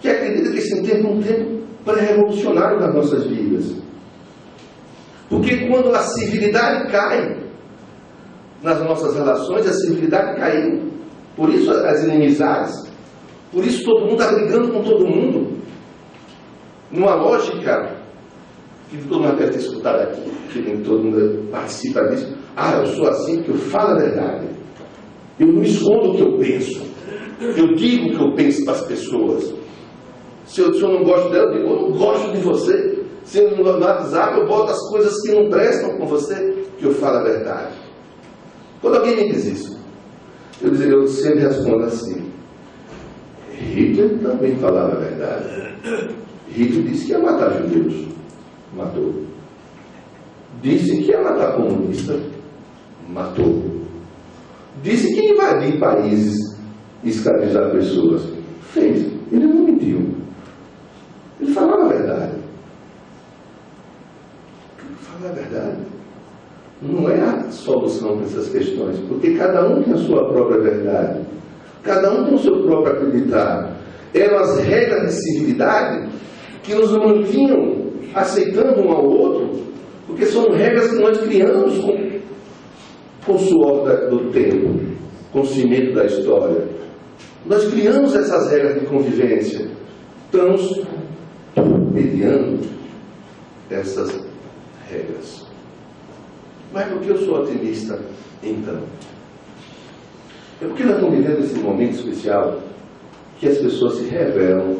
acredita que esse tempo é um tempo pré-revolucionário nas nossas vidas. Porque quando a civilidade cai nas nossas relações, a civilidade caiu. Por isso as inimizades, por isso todo mundo está brigando com todo mundo. Numa lógica que todo mundo deve ter escutado aqui, que nem todo mundo participa disso. Ah, eu sou assim porque eu falo a verdade. Eu não escondo o que eu penso. Eu digo o que eu penso para as pessoas. Se eu não gosto dela, eu digo, eu não gosto de você. Se eu no WhatsApp eu boto as coisas que não prestam com você, que eu falo a verdade. Quando alguém me diz isso, eu sempre respondo assim: Hitler também falava a verdade. Hitler disse que ia matar judeus, matou. Disse que ia matar comunista, matou. Disse que ia invadir países e escravizar pessoas, fez. Ele não mentiu. Ele falava a verdade. Falar a verdade não é a solução para essas questões, porque cada um tem a sua própria verdade, cada um tem o seu próprio acreditar. Eram as regras de civilidade que nos mantinham aceitando um ao outro, porque são regras que nós criamos com o suor do tempo, com o cimento da história. Nós criamos essas regras de convivência. Estamos mediando essas regras. Mas por que eu sou otimista, então? É porque nós estamos vivendo esse momento especial que as pessoas se revelam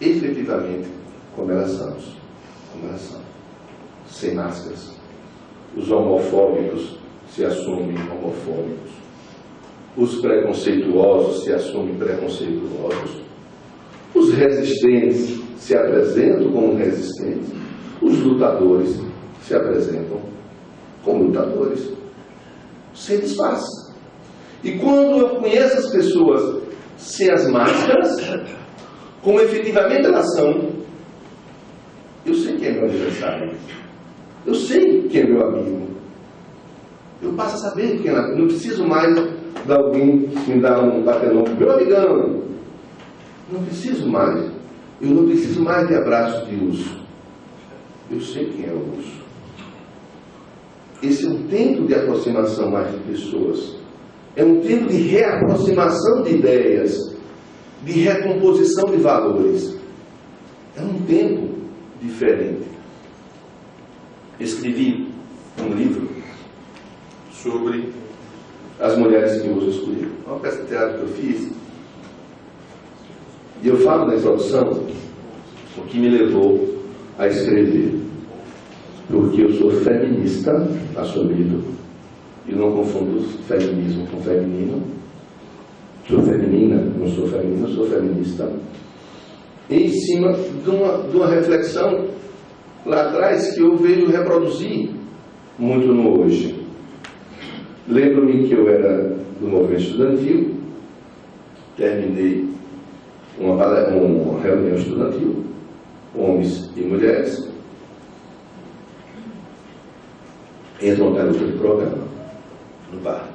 efetivamente como elas são. Sem máscaras. Os homofóbicos se assumem homofóbicos. Os preconceituosos se assumem preconceituosos. Os resistentes se apresentam como resistentes. Os lutadores se apresentam como lutadores. Sem disfarce. E quando eu conheço as pessoas sem as máscaras, como efetivamente elas são, eu sei quem é meu adversário. Eu sei quem é meu amigo. Eu passo a saber quem é meu amigo. Não preciso mais de alguém me dar um batenão. Meu amigão. Não preciso mais. Eu não preciso mais de abraço de urso. Eu sei quem é o urso. Esse é um tempo de aproximação mais de pessoas. É um tempo de reaproximação de ideias, de recomposição de valores. É um tempo diferente. Escrevi um livro sobre as mulheres que hoje escolhi. Uma peça de teatro que eu fiz. E eu falo na introdução o que me levou a escrever. Porque eu sou feminista, assumido. E não confundo feminismo com feminino. Sou feminina, não sou feminina, sou feminista. E em cima de uma reflexão lá atrás que eu vejo reproduzir muito no hoje. Lembro-me que eu era do movimento estudantil, terminei uma reunião estudantil, homens e mulheres, entra uma garota de programa no bar.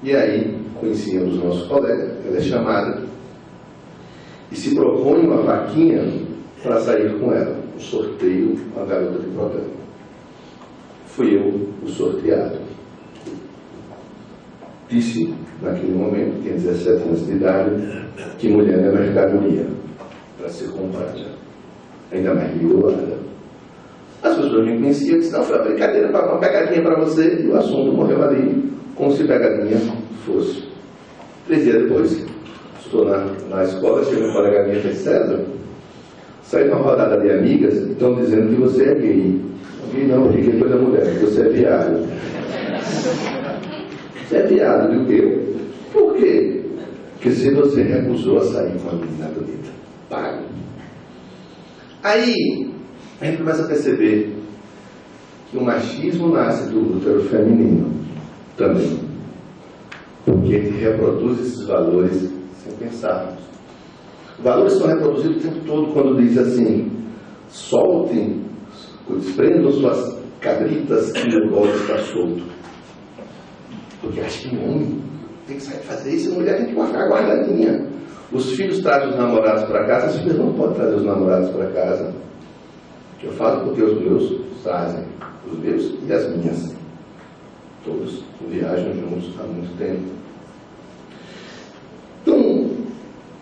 E aí, conheci um dos nossos colegas, ela é chamada, e se propõe uma vaquinha para sair com ela, um sorteio, uma garota de programa. Fui eu o sorteado. Disse, naquele momento, tinha 17 anos de idade, que mulher é mercadoria para ser comprada, ainda mais violada. As pessoas me conheciam e disseram, não, foi uma brincadeira, uma pegadinha para você, e o assunto morreu ali, como se pegadinha fosse. 3 dias depois, estou na escola, chega um colega minha, César, saí de uma rodada de amigas e estão dizendo que você é gay. Gay não, porque gay coisa mulher, que você é viado. Você é viado, viu eu? Por quê? Porque se você recusou a sair com uma menina bonita, paga. Aí, a gente começa a perceber que o machismo nasce do útero feminino também. Porque a gente reproduz esses valores sem pensarmos. Valores são reproduzidos o tempo todo quando diz assim: soltem, desprendam suas cabritas que o bode está solto. Porque acho que homem tem que sair fazer isso, a mulher tem que ficar guardadinha. Os filhos trazem os namorados para casa, as filhas não podem trazer os namorados para casa. Eu falo porque os meus trazem, os meus e as minhas. Todos viajam juntos há muito tempo. Então,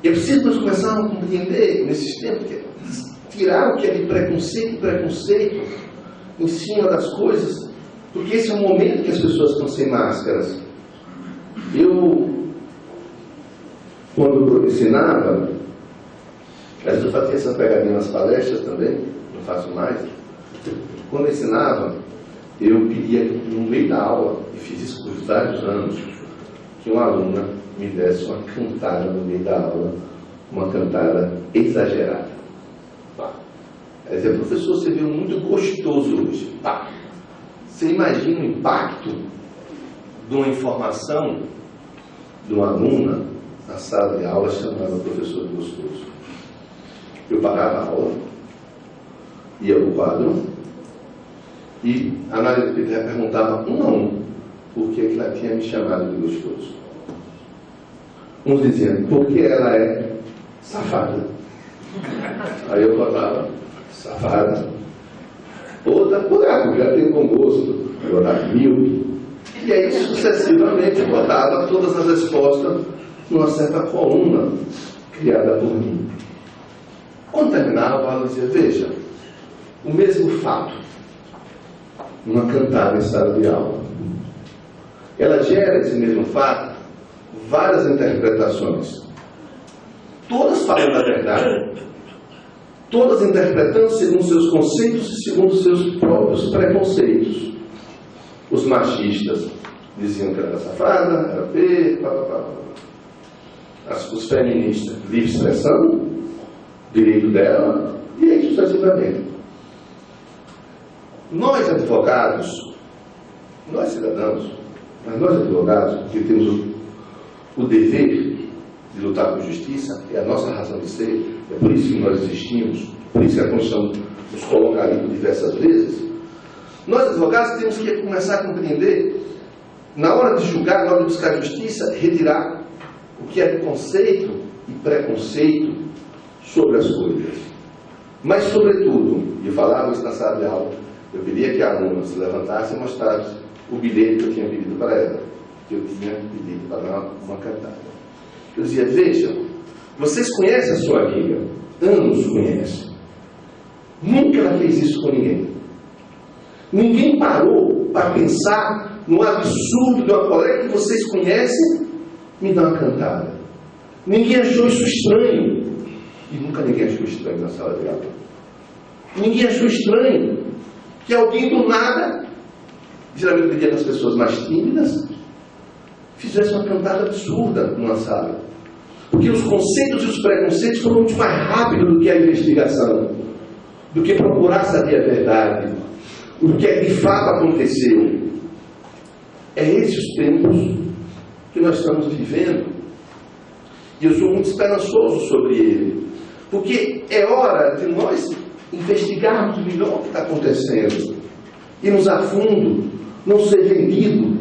é preciso nós começarmos a compreender nesses tempos, tirar o que é de preconceito em cima das coisas, porque esse é o momento que as pessoas estão sem máscaras. Eu, quando ensinava, às vezes eu fazia essa pegadinha nas palestras também, não faço mais. Quando eu ensinava, eu pedia no meio da aula, e fiz isso por vários anos, que uma aluna me desse uma cantada no meio da aula, uma cantada exagerada. Pá. Ela dizia, professor, você veio muito gostoso hoje. Pá. Você imagina o impacto de uma informação de uma aluna na sala de aula chamando o professor de gostoso. Eu parava a aula, ia para o quadro e a Ana perguntava um a um por que ela tinha me chamado de gostoso. Uns diziam, porque ela é safada. Aí eu falava, safada. Outra, porque já tem bom gosto, agora míope. E aí sucessivamente botava todas as respostas numa certa coluna criada por mim. Quando terminava, ela dizia, veja, o mesmo fato numa cantada em sala de aula. Ela gera esse mesmo fato várias interpretações, todas falando a verdade, todas interpretando segundo seus conceitos e segundo seus próprios preconceitos. Os machistas diziam que era safada, era P, os feministas, livre expressão, direito dela, e aí sucessivamente. Nós advogados, nós cidadãos, mas nós advogados, que temos o dever de lutar por justiça, é a nossa razão de ser, é por isso que nós existimos, por isso que a Constituição nos coloca ali por diversas vezes. Nós advogados temos que começar a compreender, na hora de julgar, na hora de buscar justiça, retirar o que é conceito e preconceito sobre as coisas. Mas, sobretudo, e eu falava isso na sala de aula, eu pedia que a aluna se levantasse e mostrasse o bilhete que eu tinha pedido para ela, que eu tinha pedido para dar uma cantada. Eu dizia, veja, vocês conhecem a sua amiga, anos conhecem. Nunca ela fez isso com ninguém. Ninguém parou para pensar no absurdo de uma colega que vocês conhecem me dar uma cantada. Ninguém achou isso estranho. E nunca ninguém achou estranho na sala de aula. Ninguém achou estranho que alguém do nada, geralmente eu pedia para as pessoas mais tímidas, fizesse uma cantada absurda numa sala. Porque os conceitos e os preconceitos foram muito mais rápidos do que a investigação, do que procurar saber a verdade, do que de fato aconteceu. É esses os tempos que nós estamos vivendo. E eu sou muito esperançoso sobre ele. Porque é hora de nós investigarmos melhor o que está acontecendo. Irmos a fundo, não ser vendido,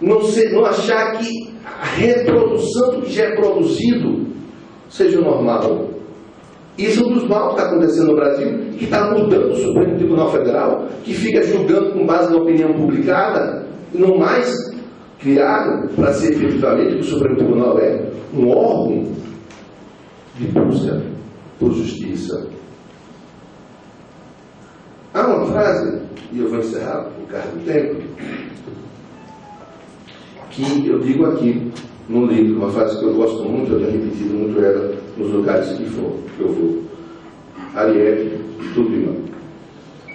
não achar que a reprodução do que já é produzido seja normal. Isso é um dos males que está acontecendo no Brasil, que está mudando o Supremo Tribunal Federal, que fica julgando com base na opinião publicada, e não mais criado para ser efetivamente o Supremo Tribunal é um órgão de busca por justiça. Há uma frase, e eu vou encerrar por causa do tempo, que eu digo aqui no livro, uma frase que eu gosto muito, eu tenho repetido muito ela nos lugares que eu vou. Harriet Tubman.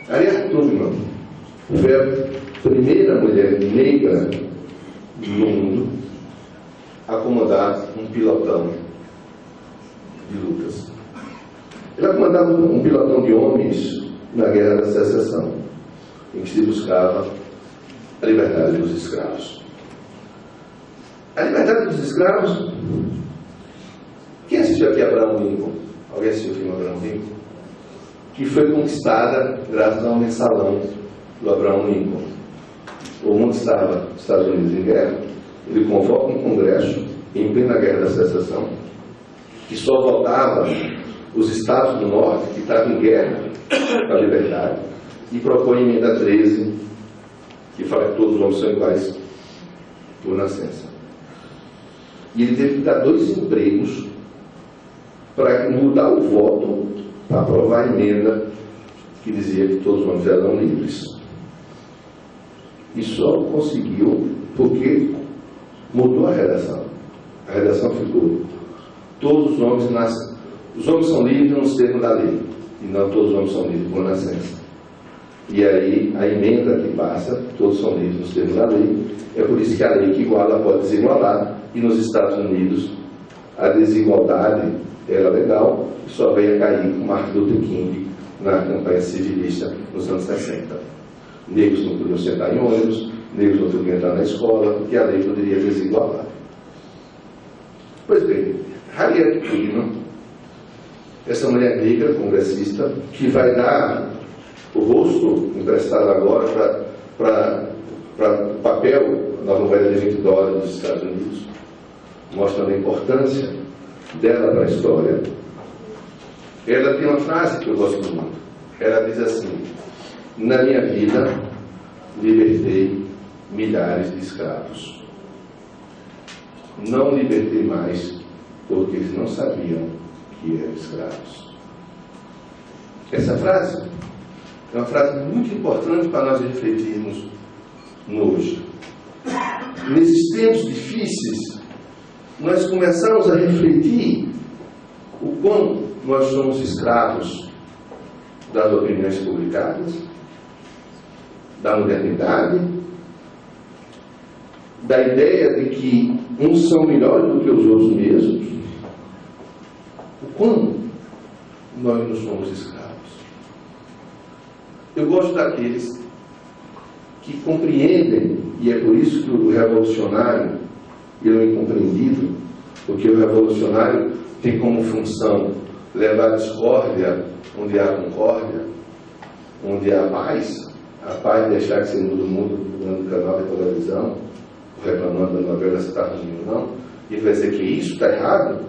Harriet Tubman foi a primeira mulher negra no mundo a comandar um pilotão de lutas. Ela comandava um pilotão de homens na Guerra da Secessão, em que se buscava a liberdade dos escravos. A liberdade dos escravos, quem assistiu aqui a Abraham Lincoln? Alguém assistiu o filme Abraham Lincoln? Que foi conquistada graças ao mensalão do Abraham Lincoln. O mundo estava, os Estados Unidos em guerra, ele convoca um congresso em plena Guerra da Secessão, que só votava os estados do norte que estavam em guerra com a liberdade, e propõe a emenda 13, que fala que todos os homens são iguais por nascença. E ele teve que dar 2 empregos para mudar o voto para aprovar a emenda que dizia que todos os homens eram livres. E só conseguiu porque mudou a redação. A redação ficou: todos os homens nascem. Os homens são livres nos termos da lei, e não todos os homens são livres por nascença. E aí a emenda que passa, todos são livres nos termos da lei. É por isso que a lei que iguala pode desigualar. E nos Estados Unidos a desigualdade era legal e só veio a cair com Martin Luther King na campanha civilista nos anos 60. Negros não podiam sentar em ônibus, negros não podiam entrar na escola, porque a lei poderia desigualar. Pois bem, Harriet Tubman, essa mulher negra congressista, que vai dar o rosto emprestado agora para o papel da moeda de $20 dos Estados Unidos, mostrando a importância dela para a história. Ela tem uma frase que eu gosto muito. Ela diz assim: na minha vida libertei milhares de escravos. Não libertei mais porque eles não sabiam que eram escravos. Essa frase é uma frase muito importante para nós refletirmos no hoje. Nesses tempos difíceis, nós começamos a refletir o quão nós somos escravos das opiniões publicadas, da modernidade, da ideia de que uns são melhores do que os outros mesmos, o quão nós não somos escravos. Eu gosto daqueles que compreendem, e é por isso que o revolucionário ele é incompreendido, porque o revolucionário tem como função levar a discórdia onde há concórdia, onde há paz, a paz de deixar que você muda o mundo no canal de televisão, reclamando da novela se está ruim ou não, e ele vai dizer que isso está errado.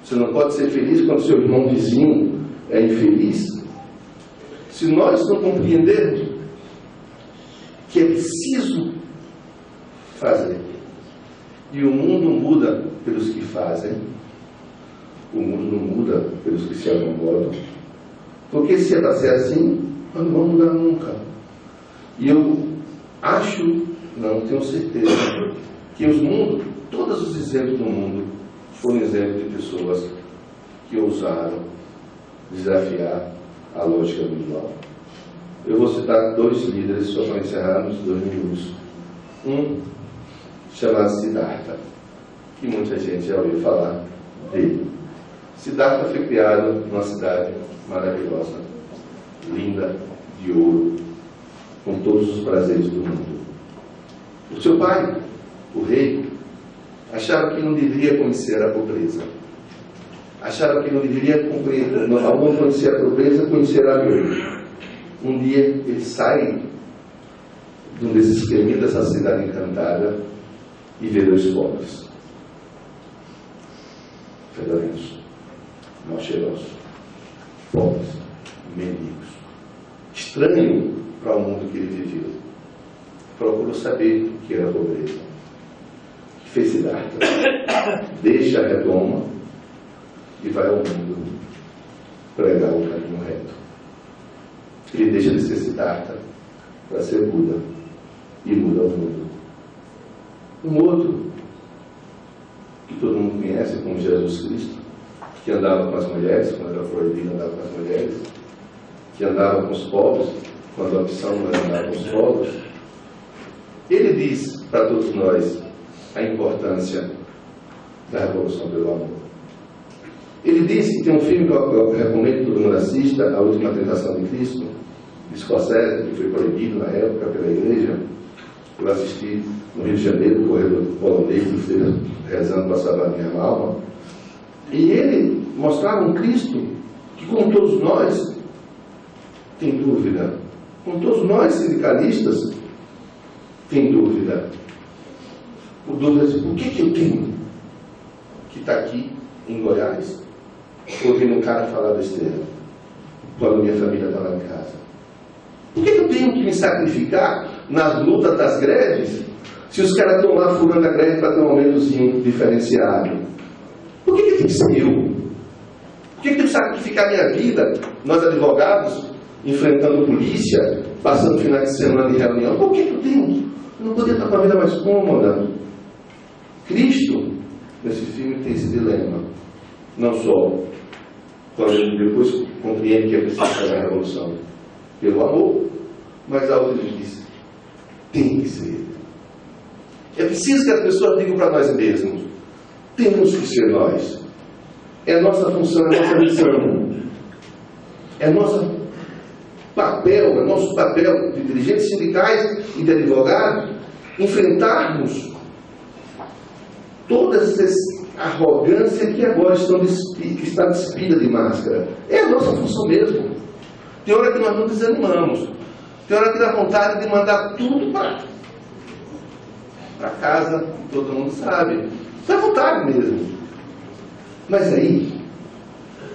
Você não pode ser feliz quando seu irmão vizinho é infeliz. Se nós não compreendermos que é preciso fazer, e o mundo muda pelos que fazem, o mundo não muda pelos que se acomodam, porque se é para ser assim, nós não vamos mudar nunca. E eu acho, não tenho certeza, que todos os exemplos do mundo foram exemplos de pessoas que ousaram desafiar a lógica do mal. Eu vou citar 2 líderes, só para encerrarmos 2 minutos. Um chamado Siddhartha, que muita gente já ouviu falar dele. Siddhartha foi criado numa cidade maravilhosa, linda, de ouro, com todos os prazeres do mundo. O seu pai, o rei, achava que não deveria conhecer a pobreza. Achava que não deveria compreender, ao não conhecer a pobreza, conhecer a dor. Um dia ele sai de um desses caminhos dessa cidade encantada e vê 2 pobres, fedorentos, mal cheirosos, pobres, mendigos. Estranho para o mundo que ele viveu. Procurou saber o que era a pobreza. Que fez Siddhartha? Deixa a redoma e vai ao mundo pregar o caminho reto. Ele deixa de ser Siddhartha para ser Buda e muda o mundo. Um outro que todo mundo conhece como Jesus Cristo, que andava com as mulheres quando era proibido andar com as mulheres, que andava com os pobres quando a opção não era andar com os pobres. Ele diz para todos nós a importância da revolução pelo amor. Ele disse que tem um filme que eu recomendo que todo mundo assista, A Última Tentação de Cristo, de Scorsese, que foi proibido na época pela igreja. Eu assisti no Rio de Janeiro, no corredor polonês, rezando para salvar minha alma. E ele mostrava um Cristo que, como todos nós, tem dúvida. Como todos nós, sindicalistas, tem dúvida. Por dúvida de por que eu tenho que estar aqui em Goiás, ouvindo um cara falar besteira, quando minha família está lá em casa? Por que eu tenho que me sacrificar nas lutas das greves, se os caras estão lá furando a greve para ter um aumentozinho diferenciado? Por que tem que ser eu? Por que eu tenho que sacrificar minha vida, nós advogados, enfrentando polícia, passando final de semana em reunião? Por que eu tenho? Eu não podia estar com a vida mais cômoda. Cristo, nesse filme, tem esse dilema. Não só quando ele depois compreende que é preciso fazer a revolução pelo amor, mas a outra ele diz, tem que ser. É preciso que as pessoas digam para nós mesmos, temos que ser nós. É a nossa função, é a nossa missão. É nosso papel de dirigentes sindicais e de advogados enfrentarmos toda essa arrogância que agora que está despida de máscara. É a nossa função mesmo. Tem hora que nós não desanimamos. Tem hora que dá vontade de mandar tudo para casa, todo mundo sabe. Dá vontade mesmo. Mas aí,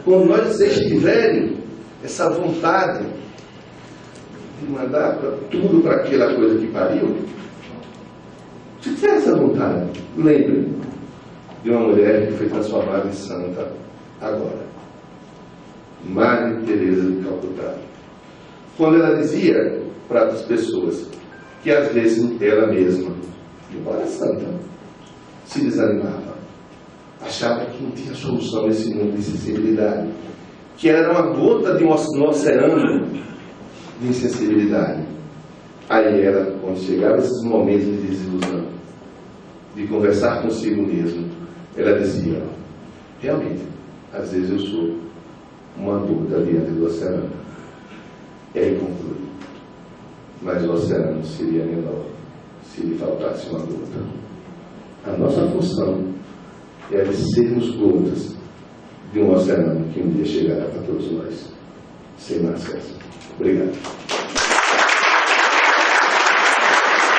quando nós tiverem essa vontade de mandar tudo para aquela coisa que pariu, se tiver essa vontade, lembre de uma mulher que foi transformada em santa agora. Madre Teresa de Calcutá. Quando ela dizia para as pessoas que às vezes ela mesma, embora santa, se desanimava, achava que não tinha solução nesse mundo de insensibilidade, que era uma gota de um oceano de insensibilidade. Aí ela, quando chegava esses momentos de desilusão, de conversar consigo mesmo, ela dizia: realmente, às vezes eu sou uma gota diante do oceano. E aí conclui: mas o oceano seria menor se lhe faltasse uma gota. A nossa função é de sermos gotas de um oceano que um dia chegará para todos nós. Sem mais. Obrigado.